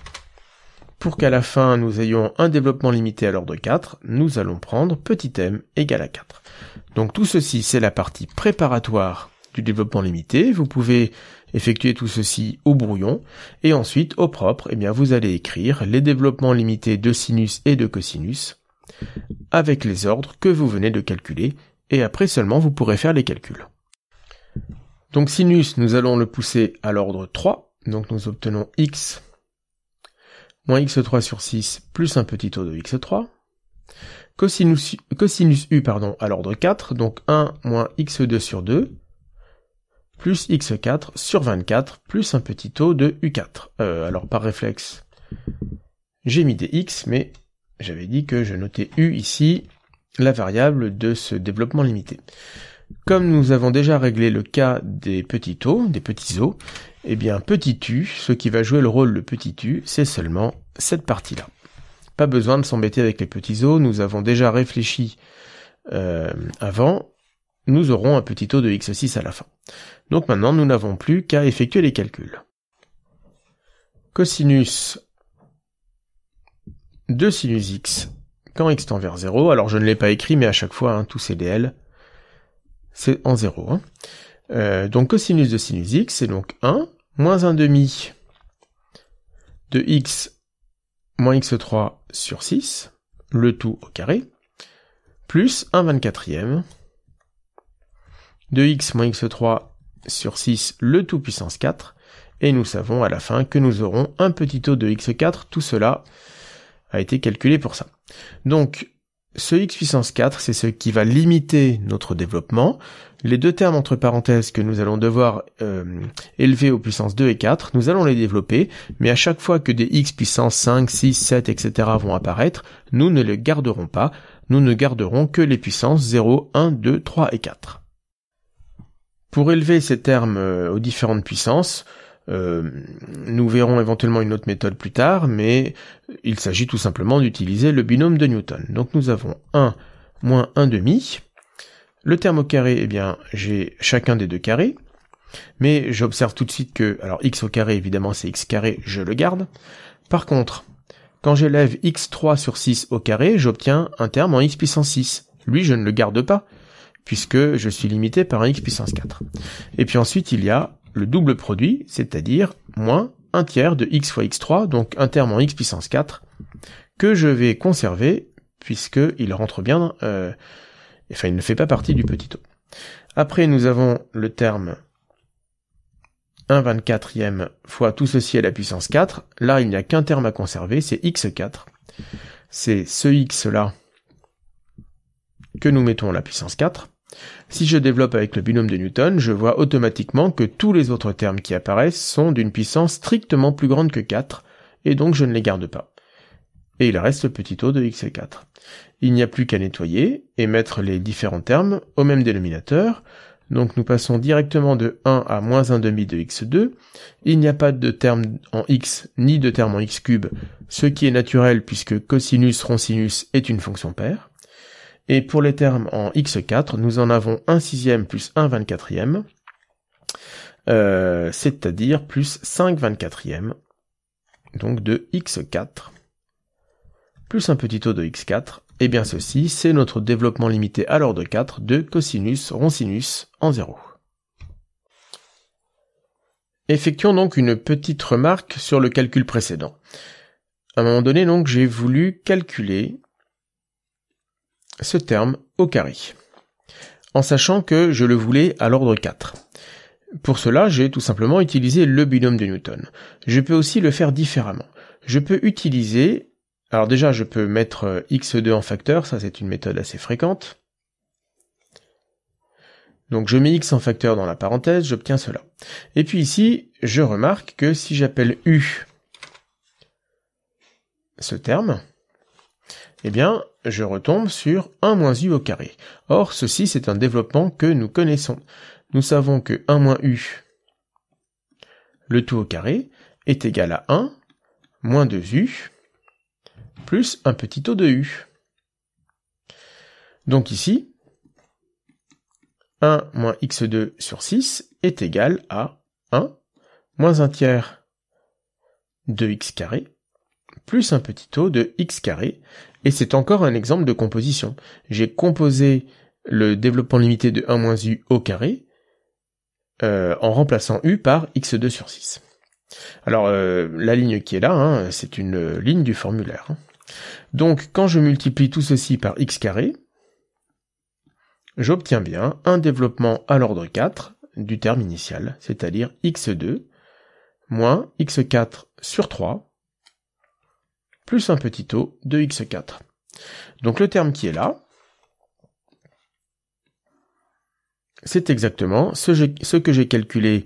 A: pour qu'à la fin nous ayons un développement limité à l'ordre 4, nous allons prendre petit m égale à 4. Donc tout ceci, c'est la partie préparatoire du développement limité. Vous pouvez effectuer tout ceci au brouillon, et ensuite, au propre, eh bien, vous allez écrire les développements limités de sinus et de cosinus, avec les ordres que vous venez de calculer, et après seulement vous pourrez faire les calculs. Donc sinus, nous allons le pousser à l'ordre 3, donc nous obtenons x moins x3 sur 6 plus un petit o de x3, cosinus u à l'ordre 4, donc 1 moins x2 sur 2, plus x4 sur 24, plus un petit o de u4. Alors par réflexe, j'ai mis des x, mais j'avais dit que je notais u ici, la variable de ce développement limité. Comme nous avons déjà réglé le cas des petits o, eh bien petit u, ce qui va jouer le rôle de petit u, c'est seulement cette partie-là. Pas besoin de s'embêter avec les petits o, nous avons déjà réfléchi avant, nous aurons un petit o de x6 à la fin. Donc maintenant, nous n'avons plus qu'à effectuer les calculs. Cosinus de sinus x quand x tend vers 0, alors je ne l'ai pas écrit, mais à chaque fois, tous ces dl, c'est en 0. Donc cosinus de sinus x, c'est donc 1, moins 1 demi de x moins x3 sur 6, le tout au carré, plus 1 24e de x moins x3 sur 6, le tout puissance 4, et nous savons à la fin que nous aurons un petit o de x4, tout cela a été calculé pour ça. Donc, ce x puissance 4, c'est ce qui va limiter notre développement. Les deux termes entre parenthèses que nous allons devoir élever aux puissances 2 et 4, nous allons les développer, mais à chaque fois que des x puissance 5, 6, 7, etc. vont apparaître, nous ne les garderons pas, nous ne garderons que les puissances 0, 1, 2, 3 et 4. Pour élever ces termes aux différentes puissances, nous verrons éventuellement une autre méthode plus tard, mais il s'agit tout simplement d'utiliser le binôme de Newton. Donc nous avons 1 moins 1 demi. Le terme au carré, eh bien, j'ai chacun des deux carrés. Mais j'observe tout de suite que, alors x au carré, évidemment, c'est x carré, je le garde. Par contre, quand j'élève x3 sur 6 au carré, j'obtiens un terme en x puissance 6. Lui, je ne le garde pas, puisque je suis limité par un x puissance 4. Et puis ensuite, il y a le double produit, c'est-à-dire moins 1 tiers de x fois x3, donc un terme en x puissance 4, que je vais conserver, puisqu'il rentre bien, il ne fait pas partie du petit o. Après, nous avons le terme 1/24e fois tout ceci à la puissance 4. Là, il n'y a qu'un terme à conserver, c'est x4. C'est ce x-là que nous mettons à la puissance 4. Si je développe avec le binôme de Newton, je vois automatiquement que tous les autres termes qui apparaissent sont d'une puissance strictement plus grande que 4, et donc je ne les garde pas. Et il reste le petit o de x4. Il n'y a plus qu'à nettoyer et mettre les différents termes au même dénominateur. Donc nous passons directement de 1 à moins 1 demi de x2. Il n'y a pas de terme en x ni de terme en x cube, ce qui est naturel puisque cosinus ronsinus est une fonction paire. Et pour les termes en x4, nous en avons 1 sixième plus 1 24e, c'est-à-dire plus 5 24e, donc de x4, plus un petit o de x4. Et bien ceci, c'est notre développement limité à l'ordre 4 de cosinus ronsinus en 0. Effectuons donc une petite remarque sur le calcul précédent. À un moment donné, donc, j'ai voulu calculer ce terme au carré, en sachant que je le voulais à l'ordre 4. Pour cela, j'ai tout simplement utilisé le binôme de Newton. Je peux aussi le faire différemment. Je peux utiliser... Alors déjà, je peux mettre x2 en facteur, ça c'est une méthode assez fréquente. Donc je mets x en facteur dans la parenthèse, j'obtiens cela. Et puis ici, je remarque que si j'appelle u ce terme, eh bien, je retombe sur 1 moins u au carré. Or, ceci c'est un développement que nous connaissons. Nous savons que 1 moins u, le tout au carré, est égal à 1 moins 2u, plus un petit o de u. Donc ici, 1 moins x2 sur 6 est égal à 1 moins 1 tiers de x carré, plus un petit o de x carré, et c'est encore un exemple de composition. J'ai composé le développement limité de 1 moins u au carré, en remplaçant u par x2 sur 6. Alors, la ligne qui est là, c'est une ligne du formulaire. Donc, quand je multiplie tout ceci par x carré, j'obtiens bien un développement à l'ordre 4 du terme initial, c'est-à-dire x2 moins x4 sur 3 plus un petit o de x4. Donc le terme qui est là, c'est exactement ce que j'ai calculé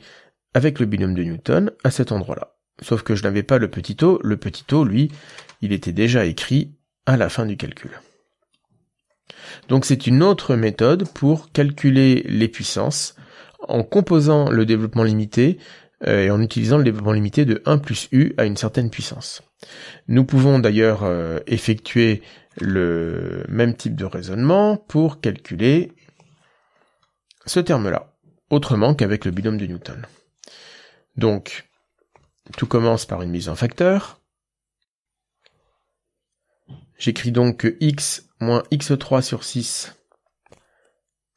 A: avec le binôme de Newton à cet endroit-là. Sauf que je n'avais pas le petit o, lui, il était déjà écrit à la fin du calcul. Donc c'est une autre méthode pour calculer les puissances en composant le développement limité et en utilisant le développement limité de 1 plus u à une certaine puissance. Nous pouvons d'ailleurs effectuer le même type de raisonnement pour calculer ce terme-là, autrement qu'avec le binôme de Newton. Donc, tout commence par une mise en facteur. J'écris donc que x moins x3 sur 6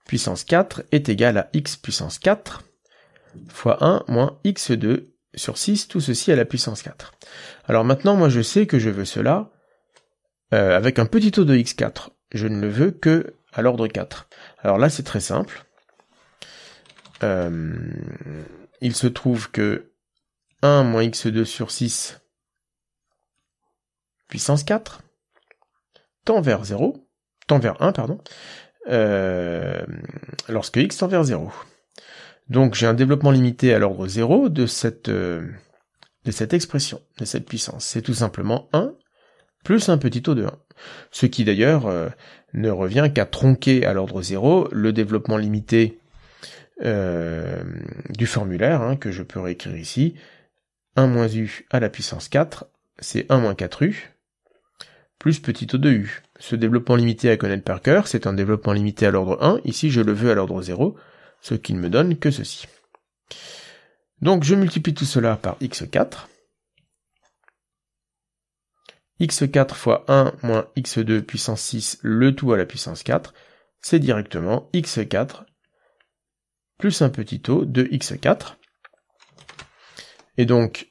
A: puissance 4 est égal à x puissance 4 fois 1 moins x2 sur 6, tout ceci à la puissance 4. Alors maintenant, moi je sais que je veux cela avec un petit o de x4. Je ne le veux que à l'ordre 4. Alors là, c'est très simple. Il se trouve que 1 moins x2 sur 6 puissance 4 tend vers 1, lorsque x tend vers 0. Donc j'ai un développement limité à l'ordre 0 de cette expression, de cette puissance. C'est tout simplement 1 plus un petit o de 1. Ce qui d'ailleurs ne revient qu'à tronquer à l'ordre 0 le développement limité du formulaire, que je peux réécrire ici. 1 moins u à la puissance 4, c'est 1 moins 4u, plus petit o de u, ce développement limité à connaître par cœur, c'est un développement limité à l'ordre 1, ici je le veux à l'ordre 0, ce qui ne me donne que ceci. Donc je multiplie tout cela par x4. x4 fois 1 moins x2 puissance 6, le tout à la puissance 4, c'est directement x4 plus un petit o de x4. Et donc,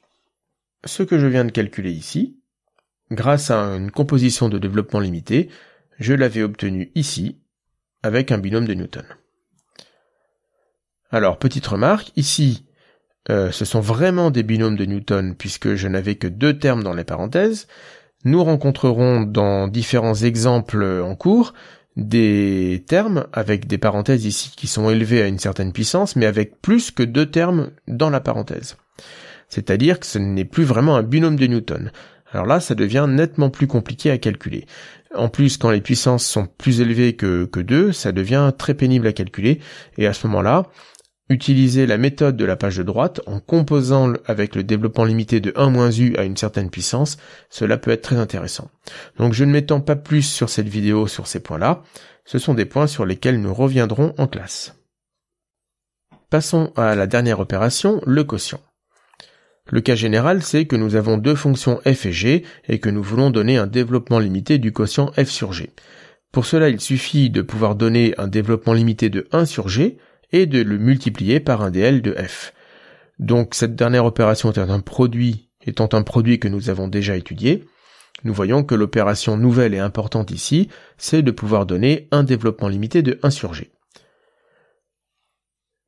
A: ce que je viens de calculer ici, grâce à une composition de développement limité, je l'avais obtenu ici, avec un binôme de Newton. Alors, petite remarque, ici, ce sont vraiment des binômes de Newton, puisque je n'avais que 2 termes dans les parenthèses. Nous rencontrerons dans différents exemples en cours des termes avec des parenthèses ici qui sont élevées à une certaine puissance, mais avec plus que 2 termes dans la parenthèse. C'est-à-dire que ce n'est plus vraiment un binôme de Newton. Alors là, ça devient nettement plus compliqué à calculer. En plus, quand les puissances sont plus élevées que 2, ça devient très pénible à calculer, et à ce moment-là, utiliser la méthode de la page de droite en composant avec le développement limité de 1-u à une certaine puissance, cela peut être très intéressant. Donc je ne m'étends pas plus sur cette vidéo sur ces points-là, ce sont des points sur lesquels nous reviendrons en classe. Passons à la dernière opération, le quotient. Le cas général, c'est que nous avons 2 fonctions f et g et que nous voulons donner un développement limité du quotient f sur g. Pour cela, il suffit de pouvoir donner un développement limité de 1 sur g et de le multiplier par un dl de f. Donc cette dernière opération étant un produit que nous avons déjà étudié, nous voyons que l'opération nouvelle et importante ici, c'est de pouvoir donner un développement limité de 1 sur g.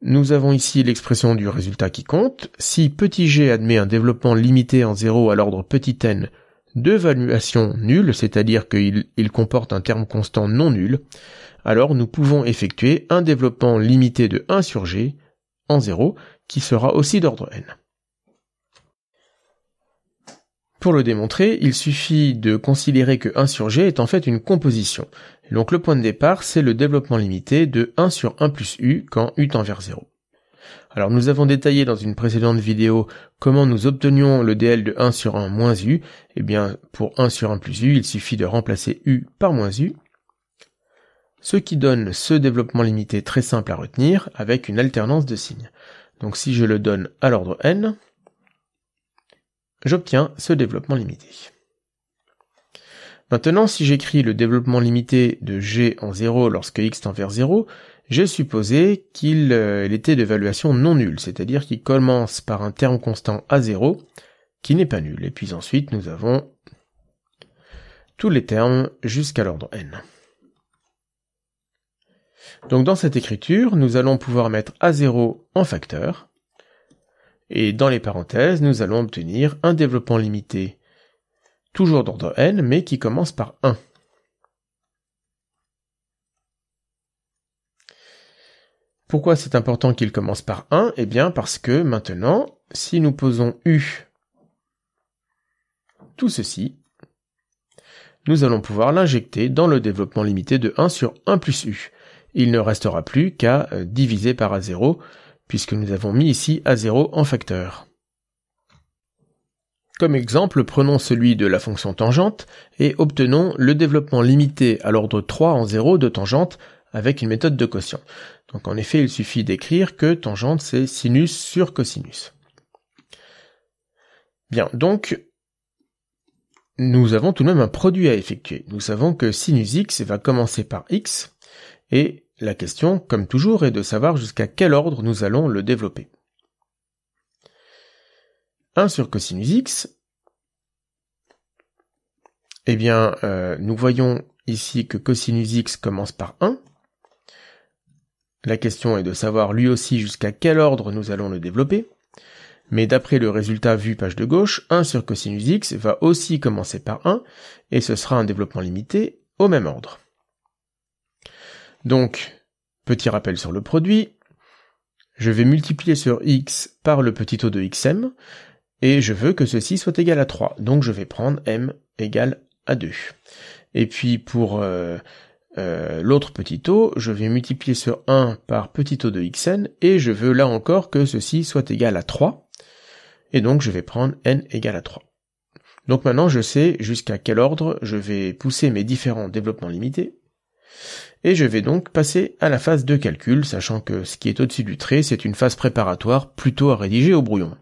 A: Nous avons ici l'expression du résultat qui compte. Si petit g admet un développement limité en 0 à l'ordre petit n de valuation nulle, c'est-à-dire qu'il comporte un terme constant non nul, alors nous pouvons effectuer un développement limité de 1 sur g en 0, qui sera aussi d'ordre n. Pour le démontrer, il suffit de considérer que 1 sur g est en fait une composition. Et donc le point de départ, c'est le développement limité de 1 sur 1 plus u quand u tend vers 0. Alors nous avons détaillé dans une précédente vidéo comment nous obtenions le dl de 1 sur 1 moins u. Eh bien, pour 1 sur 1 plus u, il suffit de remplacer u par moins u, ce qui donne ce développement limité très simple à retenir avec une alternance de signes. Donc si je le donne à l'ordre n, j'obtiens ce développement limité. Maintenant, si j'écris le développement limité de g en 0 lorsque x tend vers 0, j'ai supposé qu'il était de valuation non nulle, c'est-à-dire qu'il commence par un terme constant à 0 qui n'est pas nul. Et puis ensuite, nous avons tous les termes jusqu'à l'ordre n. Donc dans cette écriture, nous allons pouvoir mettre A0 en facteur, et dans les parenthèses, nous allons obtenir un développement limité, toujours d'ordre n, mais qui commence par 1. Pourquoi c'est important qu'il commence par 1 ? Eh bien parce que maintenant, si nous posons u, tout ceci, nous allons pouvoir l'injecter dans le développement limité de 1 sur 1 plus u. Il ne restera plus qu'à diviser par A0, puisque nous avons mis ici A0 en facteur. Comme exemple, prenons celui de la fonction tangente et obtenons le développement limité à l'ordre 3 en 0 de tangente avec une méthode de quotient. Donc en effet, il suffit d'écrire que tangente c'est sinus sur cosinus. Bien, donc nous avons tout de même un produit à effectuer. Nous savons que sinus x va commencer par x, et la question, comme toujours, est de savoir jusqu'à quel ordre nous allons le développer. 1 sur cosinus x, eh bien, nous voyons ici que cosinus x commence par 1. La question est de savoir lui aussi jusqu'à quel ordre nous allons le développer. Mais d'après le résultat vu page de gauche, 1 sur cosinus x va aussi commencer par 1, et ce sera un développement limité au même ordre. Donc, petit rappel sur le produit, je vais multiplier sur x par le petit o de xm, et je veux que ceci soit égal à 3, donc je vais prendre m égale à 2. Et puis pour l'autre petit o, je vais multiplier sur 1 par petit o de xn, et je veux là encore que ceci soit égal à 3, et donc je vais prendre n égale à 3. Donc maintenant, je sais jusqu'à quel ordre je vais pousser mes différents développements limités. Et je vais donc passer à la phase de calcul, sachant que ce qui est au-dessus du trait, c'est une phase préparatoire plutôt à rédiger au brouillon.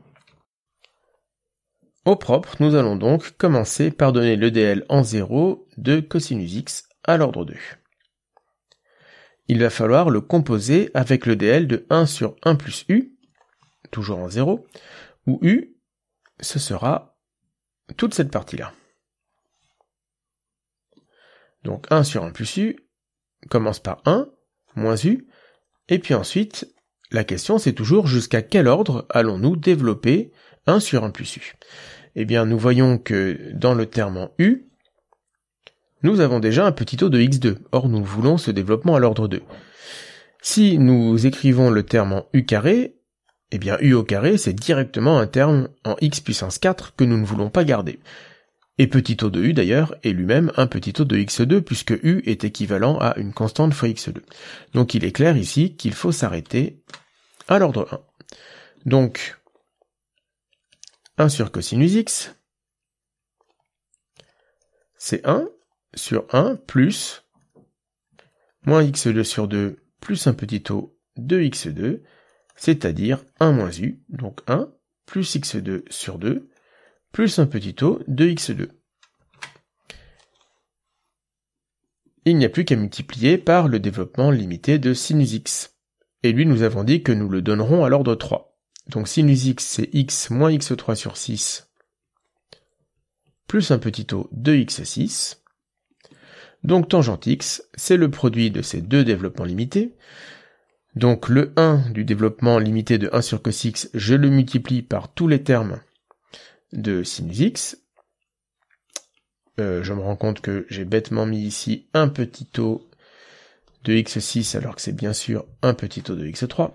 A: Au propre, nous allons donc commencer par donner le DL en 0 de cosinus x à l'ordre 2. Il va falloir le composer avec le DL de 1 sur 1 plus u, toujours en 0, où u, ce sera toute cette partie-là. Donc 1 sur 1 plus u commence par 1, moins u, et puis ensuite, la question c'est toujours jusqu'à quel ordre allons-nous développer 1 sur 1 plus u. Eh bien, nous voyons que dans le terme en u, nous avons déjà un petit taux de x2, or nous voulons ce développement à l'ordre 2. Si nous écrivons le terme en u carré, eh bien u au carré, c'est directement un terme en x puissance 4 que nous ne voulons pas garder. Et petit taux de u d'ailleurs est lui-même un petit taux de x2 puisque u est équivalent à une constante fois x2. Donc il est clair ici qu'il faut s'arrêter à l'ordre 1. Donc 1 sur cosinus x, c'est 1 sur 1 plus moins x2 sur 2 plus un petit taux de x2, c'est-à-dire 1 moins u, donc 1 plus x2 sur 2 plus un petit taux de x2. Il n'y a plus qu'à multiplier par le développement limité de sinus x. Et lui, nous avons dit que nous le donnerons à l'ordre 3. Donc sinus x, c'est x moins x3 sur 6, plus un petit taux de x6. Donc tangente x, c'est le produit de ces deux développements limités. Donc le 1 du développement limité de 1 sur cos x, je le multiplie par tous les termes de sinus x. Je me rends compte que j'ai bêtement mis ici un petit taux de x6 alors que c'est bien sûr un petit taux de x3.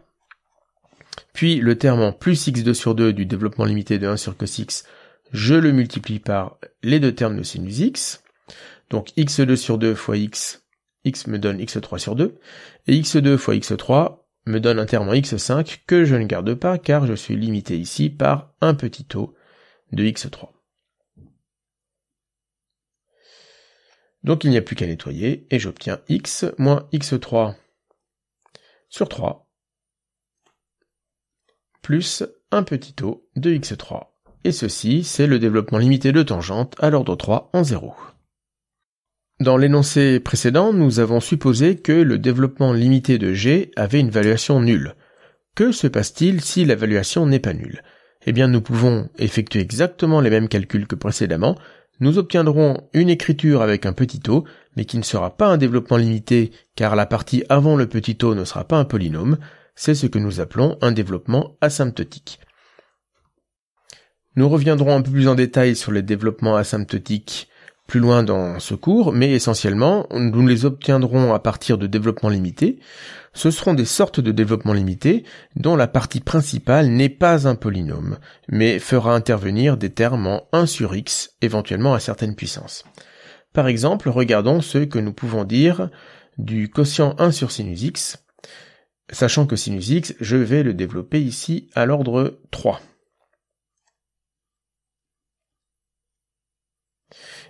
A: Puis le terme en plus x2 sur 2 du développement limité de 1 sur cos x, je le multiplie par les deux termes de sinus x. Donc x2 sur 2 fois x me donne x3 sur 2, et x2 fois x3 me donne un terme en x5 que je ne garde pas car je suis limité ici par un petit taux de x3. Donc il n'y a plus qu'à nettoyer, et j'obtiens x moins x3 sur 3, plus un petit taux de x3. Et ceci, c'est le développement limité de tangente à l'ordre 3 en 0. Dans l'énoncé précédent, nous avons supposé que le développement limité de g avait une valuation nulle. Que se passe-t-il si la valuation n'est pas nulle? Eh bien, nous pouvons effectuer exactement les mêmes calculs que précédemment. Nous obtiendrons une écriture avec un petit taux, mais qui ne sera pas un développement limité, car la partie avant le petit taux ne sera pas un polynôme. C'est ce que nous appelons un développement asymptotique. Nous reviendrons un peu plus en détail sur les développements asymptotiques plus loin dans ce cours, mais essentiellement, nous les obtiendrons à partir de développements limités. Ce seront des sortes de développements limités dont la partie principale n'est pas un polynôme, mais fera intervenir des termes en 1 sur x, éventuellement à certaines puissances. Par exemple, regardons ce que nous pouvons dire du quotient 1 sur sinus x, sachant que sinus x, je vais le développer ici à l'ordre 3.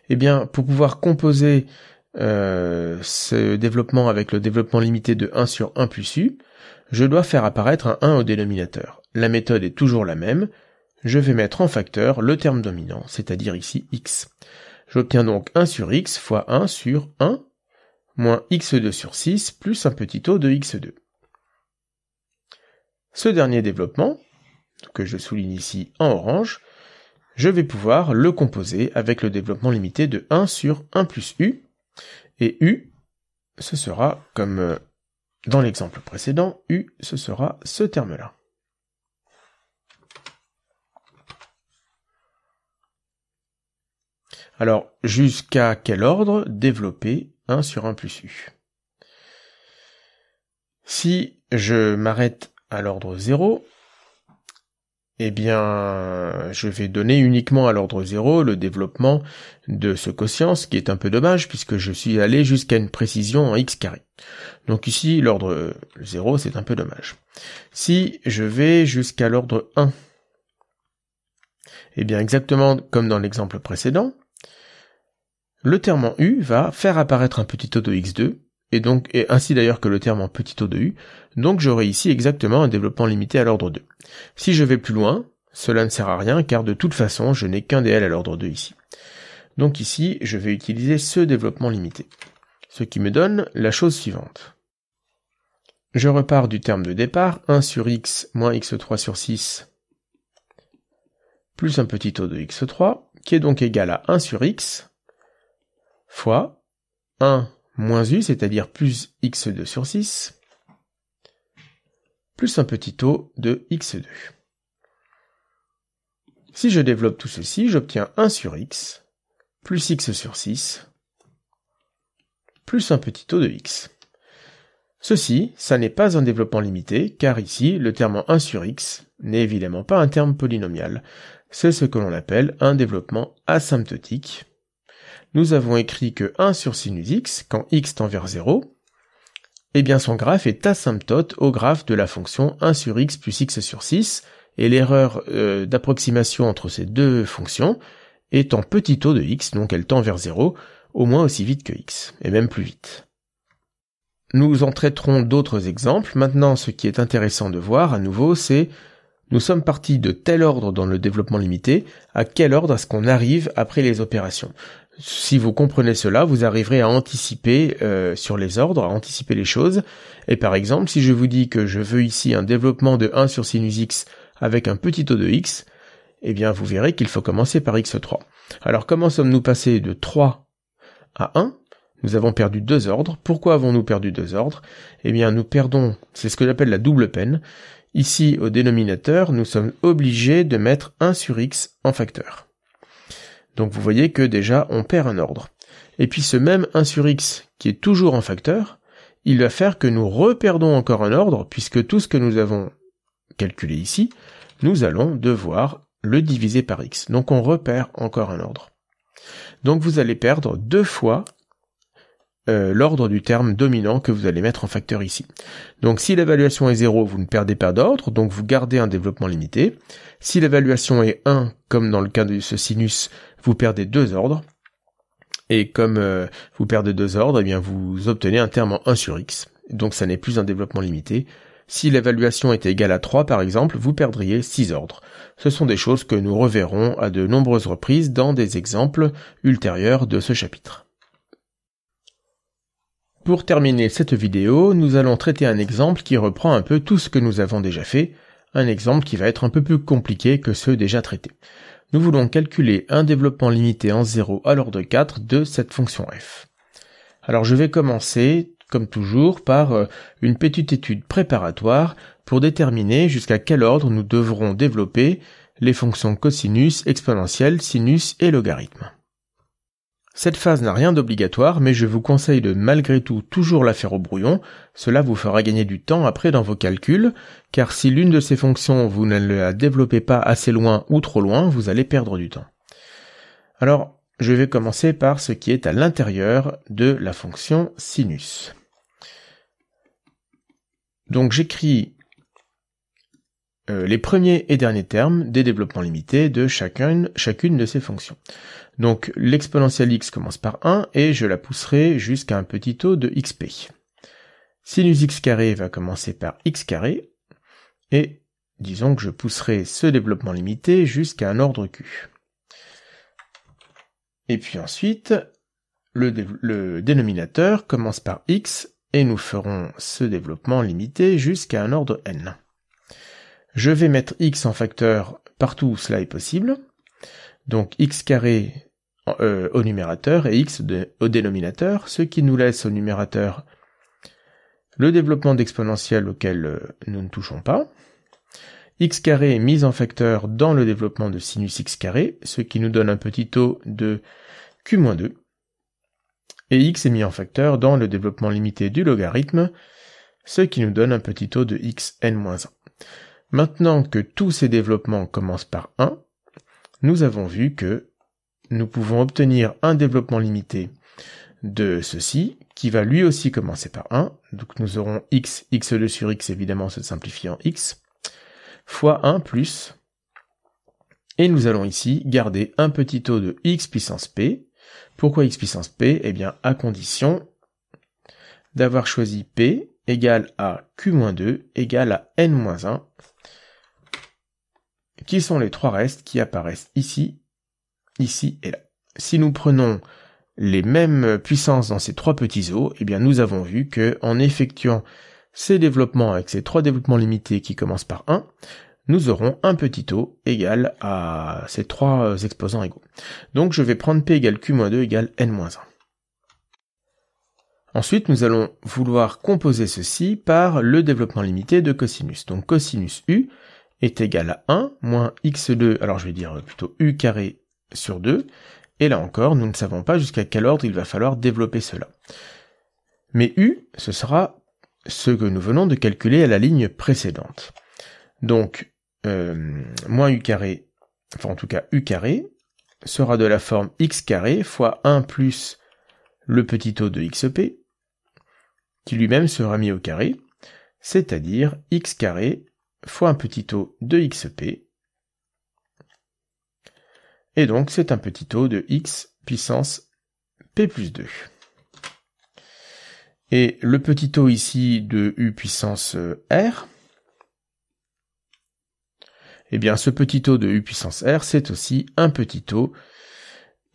A: Eh bien, pour pouvoir composer ce développement avec le développement limité de 1 sur 1 plus u, je dois faire apparaître un 1 au dénominateur. La méthode est toujours la même. Je vais mettre en facteur le terme dominant, c'est-à-dire ici x. J'obtiens donc 1 sur x fois 1 sur 1, moins x2 sur 6, plus un petit taux de x2. Ce dernier développement, que je souligne ici en orange, je vais pouvoir le composer avec le développement limité de 1 sur 1 plus u, et u, ce sera, comme dans l'exemple précédent, u, ce sera ce terme-là. Alors, jusqu'à quel ordre développer 1 sur 1 plus u? Si je m'arrête à l'ordre 0, eh bien, je vais donner uniquement à l'ordre 0 le développement de ce quotient, ce qui est un peu dommage puisque je suis allé jusqu'à une précision en x carré. Donc ici, l'ordre 0, c'est un peu dommage. Si je vais jusqu'à l'ordre 1, Eh bien, exactement comme dans l'exemple précédent, le terme en U va faire apparaître un petit taux de x2, et ainsi d'ailleurs que le terme en petit taux de U, donc j'aurai ici exactement un développement limité à l'ordre 2. Si je vais plus loin, cela ne sert à rien car de toute façon je n'ai qu'un dl à l'ordre 2 ici. Donc ici je vais utiliser ce développement limité, ce qui me donne la chose suivante. Je repars du terme de départ, 1 sur x moins x3 sur 6 plus un petit taux de x3, qui est donc égal à 1 sur x fois 1 moins u, c'est-à-dire plus x2 sur 6, plus un petit taux de x2. Si je développe tout ceci, j'obtiens 1 sur x, plus x sur 6, plus un petit taux de x. Ceci, ça n'est pas un développement limité, car ici, le terme en 1 sur x n'est évidemment pas un terme polynomial. C'est ce que l'on appelle un développement asymptotique. Nous avons écrit que 1 sur sinus x, quand x tend vers 0, eh bien son graphe est asymptote au graphe de la fonction 1 sur x plus x sur 6, et l'erreur d'approximation entre ces deux fonctions est en petit taux de x, donc elle tend vers 0, au moins aussi vite que x, et même plus vite. Nous en traiterons d'autres exemples. Maintenant, ce qui est intéressant de voir, à nouveau, c'est nous sommes partis de tel ordre dans le développement limité, à quel ordre est-ce qu'on arrive après les opérations. Si vous comprenez cela, vous arriverez à anticiper sur les ordres, à anticiper les choses. Et par exemple, si je vous dis que je veux ici un développement de 1 sur sinus x avec un petit taux de x, eh bien vous verrez qu'il faut commencer par x3. Alors comment sommes-nous passés de 3 à 1 ? Nous avons perdu 2 ordres. Pourquoi avons-nous perdu 2 ordres ? Eh bien nous perdons, c'est ce que j'appelle la double peine. Ici, au dénominateur, nous sommes obligés de mettre 1 sur x en facteur. Donc vous voyez que déjà, on perd un ordre. Et puis ce même 1 sur x, qui est toujours en facteur, il va faire que nous reperdons encore un ordre, puisque tout ce que nous avons calculé ici, nous allons devoir le diviser par x. Donc on repère encore un ordre. Donc vous allez perdre 2 fois l'ordre du terme dominant que vous allez mettre en facteur ici. Donc si l'évaluation est 0, vous ne perdez pas d'ordre, donc vous gardez un développement limité. Si l'évaluation est 1, comme dans le cas de ce sinus, vous perdez 2 ordres. Et comme vous perdez 2 ordres, eh bien vous obtenez un terme en 1 sur x. Donc ça n'est plus un développement limité. Si l'évaluation était égale à 3 par exemple, vous perdriez 6 ordres. Ce sont des choses que nous reverrons à de nombreuses reprises dans des exemples ultérieurs de ce chapitre. Pour terminer cette vidéo, nous allons traiter un exemple qui reprend un peu tout ce que nous avons déjà fait, un exemple qui va être un peu plus compliqué que ceux déjà traités. Nous voulons calculer un développement limité en 0 à l'ordre 4 de cette fonction f. Alors je vais commencer, comme toujours, par une petite étude préparatoire pour déterminer jusqu'à quel ordre nous devrons développer les fonctions cosinus, exponentielle, sinus et logarithme. Cette phase n'a rien d'obligatoire, mais je vous conseille de malgré tout toujours la faire au brouillon, cela vous fera gagner du temps après dans vos calculs, car si l'une de ces fonctions vous ne la développez pas assez loin ou trop loin, vous allez perdre du temps. Alors, je vais commencer par ce qui est à l'intérieur de la fonction sinus. Donc j'écris les premiers et derniers termes des développements limités de chacune de ces fonctions. Donc l'exponentielle x commence par 1 et je la pousserai jusqu'à un petit taux de xp. Sinus x carré va commencer par x carré et disons que je pousserai ce développement limité jusqu'à un ordre q. Et puis ensuite, le dénominateur commence par x et nous ferons ce développement limité jusqu'à un ordre n. Je vais mettre x en facteur partout où cela est possible. Donc x carré au numérateur et x au dénominateur, ce qui nous laisse au numérateur le développement d'exponentielle auquel nous ne touchons pas. X carré est mis en facteur dans le développement de sinus x carré, ce qui nous donne un petit taux de q-2. Et x est mis en facteur dans le développement limité du logarithme, ce qui nous donne un petit taux de xn-1. Maintenant que tous ces développements commencent par 1, nous avons vu que nous pouvons obtenir un développement limité de ceci, qui va lui aussi commencer par 1, donc nous aurons x2 sur x évidemment se simplifie en x, fois 1 plus Et nous allons ici garder un petit taux de x puissance p. Pourquoi x puissance p? Eh bien, à condition d'avoir choisi p égale à q-2 égale à n-1, qui sont les trois restes qui apparaissent ici, ici et là. Si nous prenons les mêmes puissances dans ces trois petits os, eh bien nous avons vu que en effectuant ces développements avec ces trois développements limités qui commencent par 1, nous aurons un petit taux égal à ces trois exposants égaux. Donc je vais prendre p égale q-2 égale n-1. Ensuite, nous allons vouloir composer ceci par le développement limité de cosinus. Donc cosinus u est égal à 1 moins x2, alors je vais dire plutôt u carré sur 2, et là encore, nous ne savons pas jusqu'à quel ordre il va falloir développer cela. Mais u, ce sera ce que nous venons de calculer à la ligne précédente. Donc, moins u carré, enfin en tout cas u carré, sera de la forme x carré fois 1 plus le petit taux de xp, qui lui-même sera mis au carré, c'est-à-dire x carré fois un petit taux de xp, et donc c'est un petit taux de x puissance p plus 2. Et le petit taux ici de u puissance r, eh bien ce petit taux de u puissance r, c'est aussi un petit taux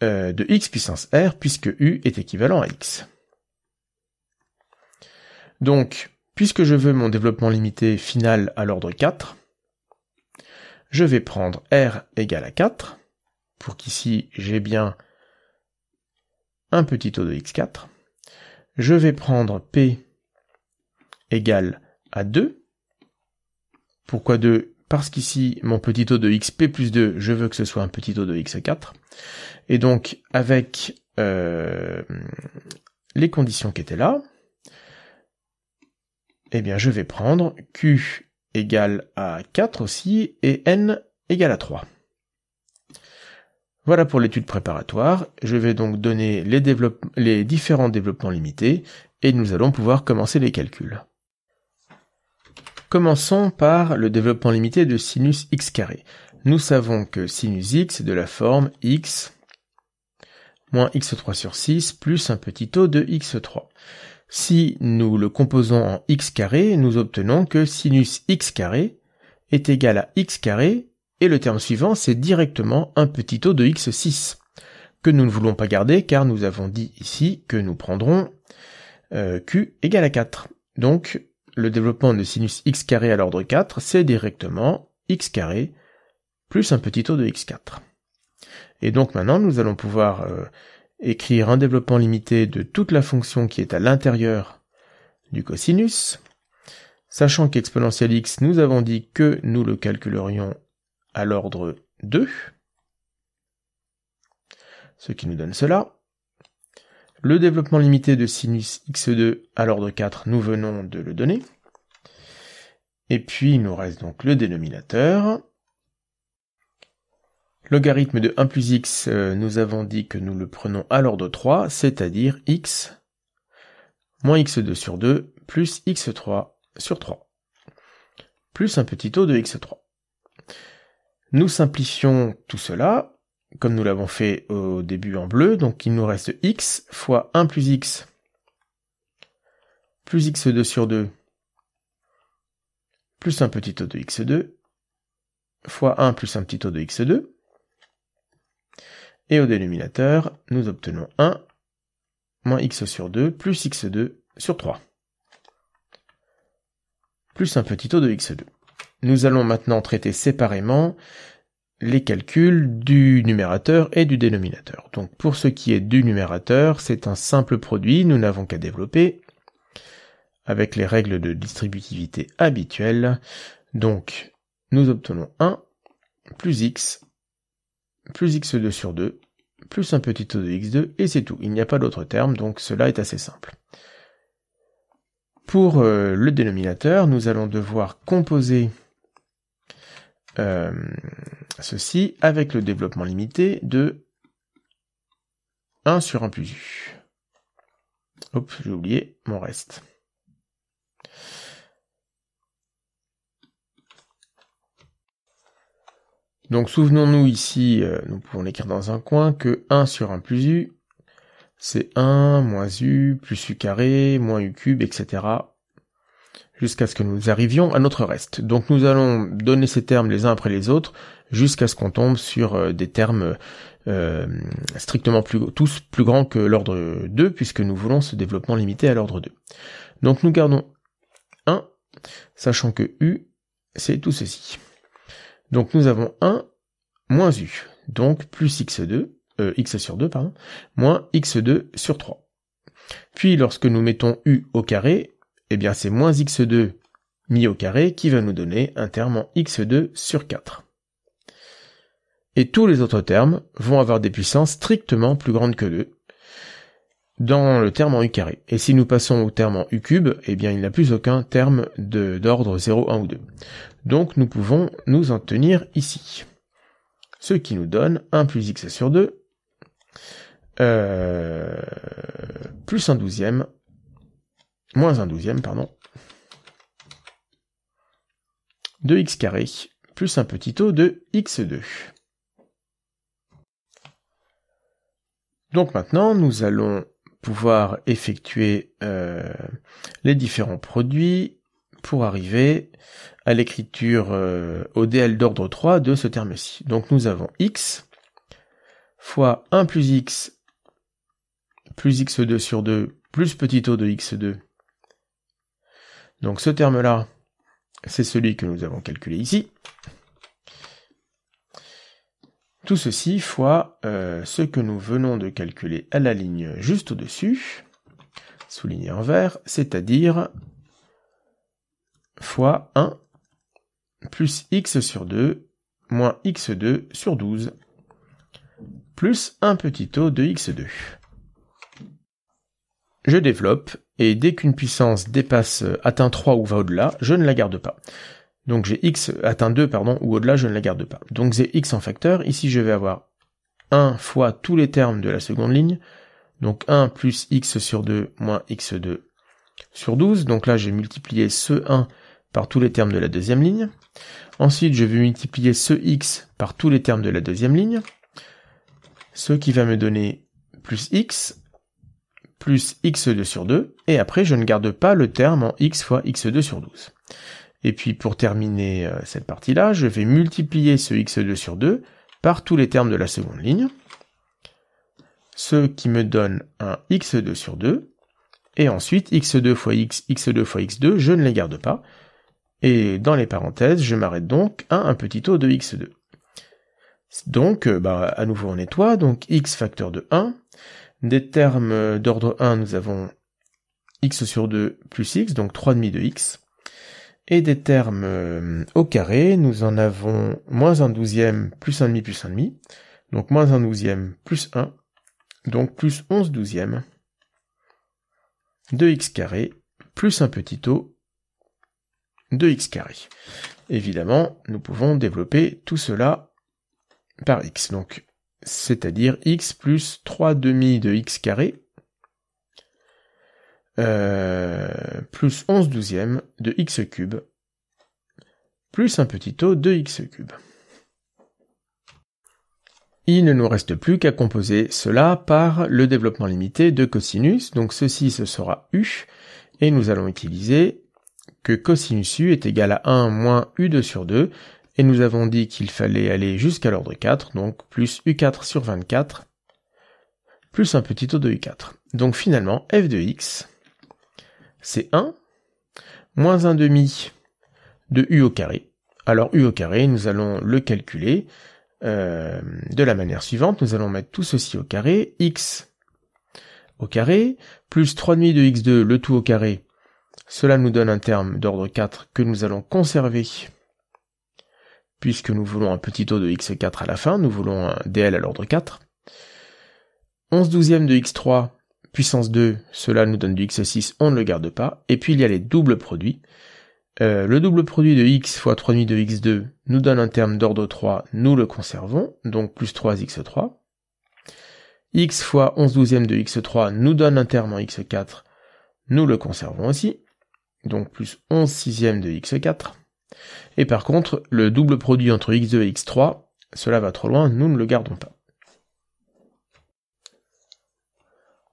A: de x puissance r, puisque u est équivalent à x. Donc, puisque je veux mon développement limité final à l'ordre 4, je vais prendre r égale à 4, pour qu'ici j'ai bien un petit taux de x4. Je vais prendre p égale à 2. Pourquoi 2? Parce qu'ici, mon petit taux de xp plus 2, je veux que ce soit un petit taux de x4. Et donc, avec les conditions qui étaient là, eh bien, je vais prendre q égale à 4 aussi, et n égale à 3. Voilà pour l'étude préparatoire. Je vais donc donner les différents développements limités, et nous allons pouvoir commencer les calculs. Commençons par le développement limité de sinus x carré. Nous savons que sinus x est de la forme x moins x3 sur 6 plus un petit taux de x3. Si nous le composons en x carré, nous obtenons que sinus x carré est égal à x carré, et le terme suivant, c'est directement un petit taux de x6, que nous ne voulons pas garder car nous avons dit ici que nous prendrons q égale à 4. Donc, le développement de sinus x carré à l'ordre 4, c'est directement x carré plus un petit taux de x4. Et donc maintenant, nous allons pouvoir écrire un développement limité de toute la fonction qui est à l'intérieur du cosinus, sachant qu'exponentielle x, nous avons dit que nous le calculerions à l'ordre 2, ce qui nous donne cela. Le développement limité de sinus x2 à l'ordre 4, nous venons de le donner. Et puis, il nous reste donc le dénominateur. Logarithme de 1 plus x, nous avons dit que nous le prenons à l'ordre 3, c'est-à-dire x moins x2 sur 2 plus x3 sur 3, plus un petit taux de x3. Nous simplifions tout cela, comme nous l'avons fait au début en bleu, donc il nous reste x fois 1 plus x plus x2 sur 2 plus un petit taux de x2 fois 1 plus un petit taux de x2. Et au dénominateur, nous obtenons 1 moins x sur 2 plus x2 sur 3 plus un petit taux de x2. Nous allons maintenant traiter séparément les calculs du numérateur et du dénominateur. Donc pour ce qui est du numérateur, c'est un simple produit, nous n'avons qu'à développer avec les règles de distributivité habituelles. Donc nous obtenons 1 plus x plus x2 sur 2 plus un petit taux de x2, et c'est tout. Il n'y a pas d'autre terme, donc cela est assez simple. Pour le dénominateur, nous allons devoir composer ceci avec le développement limité de 1 sur 1 plus u. Hop, j'ai oublié mon reste. Donc souvenons-nous ici, nous pouvons l'écrire dans un coin, que 1 sur 1 plus u, c'est 1 moins u plus u carré, moins u cube, etc. jusqu'à ce que nous arrivions à notre reste. Donc nous allons donner ces termes les uns après les autres, jusqu'à ce qu'on tombe sur des termes strictement tous plus grands que l'ordre 2, puisque nous voulons ce développement limité à l'ordre 2. Donc nous gardons 1, sachant que u, c'est tout ceci. Donc nous avons 1 moins u, donc plus x2, x sur 2, pardon, moins x2 sur 3. Puis lorsque nous mettons u au carré, eh bien c'est moins x2 mis au carré qui va nous donner un terme en x2 sur 4. Et tous les autres termes vont avoir des puissances strictement plus grandes que 2 dans le terme en u carré. Et si nous passons au terme en u cube, eh bien il n'y a plus aucun terme d'ordre 0, 1 ou 2. Donc nous pouvons nous en tenir ici. Ce qui nous donne 1 plus x sur 2, plus 1 douzième, moins 1 douzième, pardon, de x carré, plus un petit o de x2. Donc maintenant, nous allons pouvoir effectuer les différents produits pour arriver à l'écriture au DL d'ordre 3 de ce terme-ci. Donc nous avons x fois 1 plus x x2 sur 2 plus petit o de x2. Donc ce terme-là, c'est celui que nous avons calculé ici. Tout ceci fois ce que nous venons de calculer à la ligne juste au-dessus, souligné en vert, c'est-à-dire fois 1 plus x sur 2 moins x2 sur 12 plus un petit o de x2. Je développe, et dès qu'une puissance atteint 3 ou va au-delà, je ne la garde pas. Donc j'ai x atteint 2, ou au-delà, je ne la garde pas. Donc j'ai x en facteur, ici je vais avoir 1 fois tous les termes de la seconde ligne, donc 1 plus x sur 2 moins x2 sur 12, donc là j'ai multiplié ce 1 par tous les termes de la deuxième ligne. Ensuite je vais multiplier ce x par tous les termes de la deuxième ligne, ce qui va me donner plus x, plus x2 sur 2, et après je ne garde pas le terme en x fois x2 sur 12. Et puis pour terminer cette partie-là, je vais multiplier ce x2 sur 2 par tous les termes de la seconde ligne, ce qui me donne un x2 sur 2, et ensuite x2 fois x, x2 fois x2, je ne les garde pas, et dans les parenthèses, je m'arrête donc à un petit o de x2. Donc, à nouveau on nettoie, donc x facteur de 1, des termes d'ordre 1, nous avons x sur 2 plus x, donc 3,5 de x, et des termes au carré, nous en avons moins 1 douzième plus 1,5 plus 1,5, donc moins 1 douzième plus 1, donc plus 11 douzièmes de x carré, plus un petit o de x carré. Évidemment, nous pouvons développer tout cela par x, donc c'est-à-dire x plus 3,5 de x carré, plus 11 douzièmes de x cube, plus un petit o de x cube. Il ne nous reste plus qu'à composer cela par le développement limité de cosinus, donc ceci ce sera u, et nous allons utiliser que cosinus u est égal à 1 moins u2 sur 2, et nous avons dit qu'il fallait aller jusqu'à l'ordre 4, donc plus u4 sur 24, plus un petit o de u4. Donc finalement, f de x, c'est 1, moins 1 demi de u au carré. Alors u au carré, nous allons le calculer de la manière suivante. Nous allons mettre tout ceci au carré, x au carré, plus 3,5 de x2, le tout au carré. Cela nous donne un terme d'ordre 4 que nous allons conserver, puisque nous voulons un petit o de x4 à la fin, nous voulons un dl à l'ordre 4. 11 douzièmes de x3, puissance 2, cela nous donne du x6, on ne le garde pas. Et puis il y a les doubles produits. Le double produit de x fois 3,5 de x2 nous donne un terme d'ordre 3, nous le conservons, donc plus 3x3. X fois 11 douzièmes de x3 nous donne un terme en x4, nous le conservons aussi, donc plus 11 sixièmes de x4. Et par contre, le double produit entre x2 et x3, cela va trop loin, nous ne le gardons pas.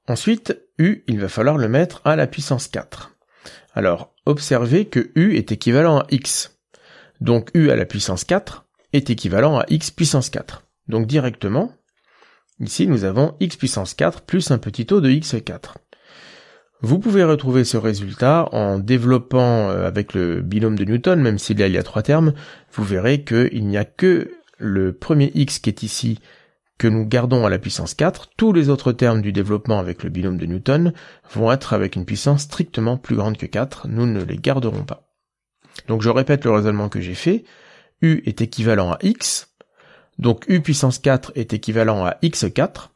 A: Ensuite, U, il va falloir le mettre à la puissance 4. Alors, observez que U est équivalent à X. Donc U à la puissance 4 est équivalent à X puissance 4. Donc directement, ici nous avons X puissance 4 plus un petit o de X4. Vous pouvez retrouver ce résultat en développant avec le binôme de Newton, même s'il y a 3 termes, vous verrez qu'il n'y a que le premier X qui est ici que nous gardons à la puissance 4, tous les autres termes du développement avec le binôme de Newton vont être avec une puissance strictement plus grande que 4, nous ne les garderons pas. Donc je répète le raisonnement que j'ai fait, U est équivalent à X, donc U puissance 4 est équivalent à X4,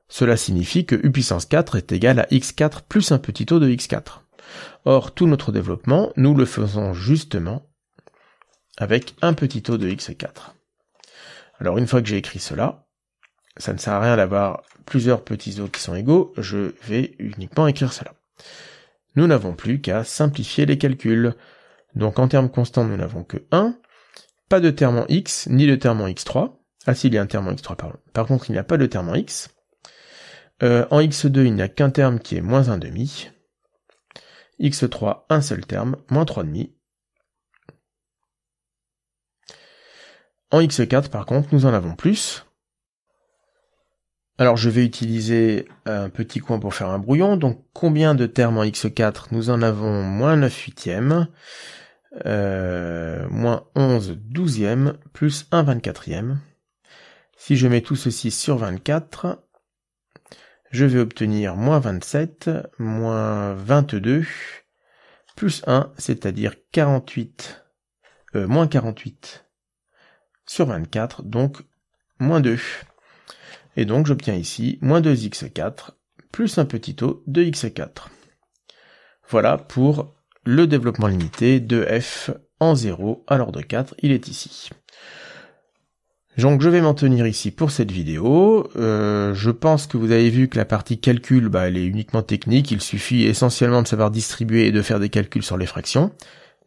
A: cela signifie que U puissance 4 est égal à X4 plus un petit o de X4. Or, tout notre développement, nous le faisons justement avec un petit o de X4. Alors une fois que j'ai écrit cela, ça ne sert à rien d'avoir plusieurs petits o qui sont égaux, je vais uniquement écrire cela. Nous n'avons plus qu'à simplifier les calculs. Donc en termes constants, nous n'avons que 1, pas de terme en x, ni de terme en x3. Ah si, il y a un terme en x3, pardon. Par contre, il n'y a pas de terme en x. En x2, il n'y a qu'un terme qui est moins 1,5. x3, un seul terme, moins 3,5. En x4, par contre, nous en avons plus. Alors je vais utiliser un petit coin pour faire un brouillon. Donc combien de termes en x4? Nous en avons moins 9 huitièmes, moins 11 douzièmes, plus 1 24e. Si je mets tout ceci sur 24, je vais obtenir moins 27, moins 22, plus 1, c'est-à-dire 48, moins 48 sur 24, donc moins 2. Et donc j'obtiens ici moins 2x4 plus un petit o de x4. Voilà pour le développement limité de f en 0 à l'ordre 4, il est ici. Donc je vais m'en tenir ici pour cette vidéo. Je pense que vous avez vu que la partie calcul, elle est uniquement technique, il suffit essentiellement de savoir distribuer et de faire des calculs sur les fractions.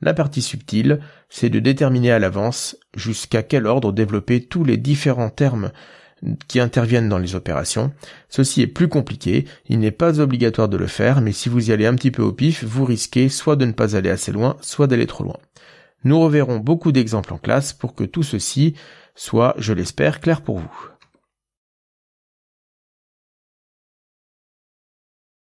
A: La partie subtile, c'est de déterminer à l'avance jusqu'à quel ordre développer tous les différents termes qui interviennent dans les opérations. Ceci est plus compliqué, il n'est pas obligatoire de le faire, mais si vous y allez un petit peu au pif, vous risquez soit de ne pas aller assez loin, soit d'aller trop loin. Nous reverrons beaucoup d'exemples en classe pour que tout ceci soit, je l'espère, clair pour vous.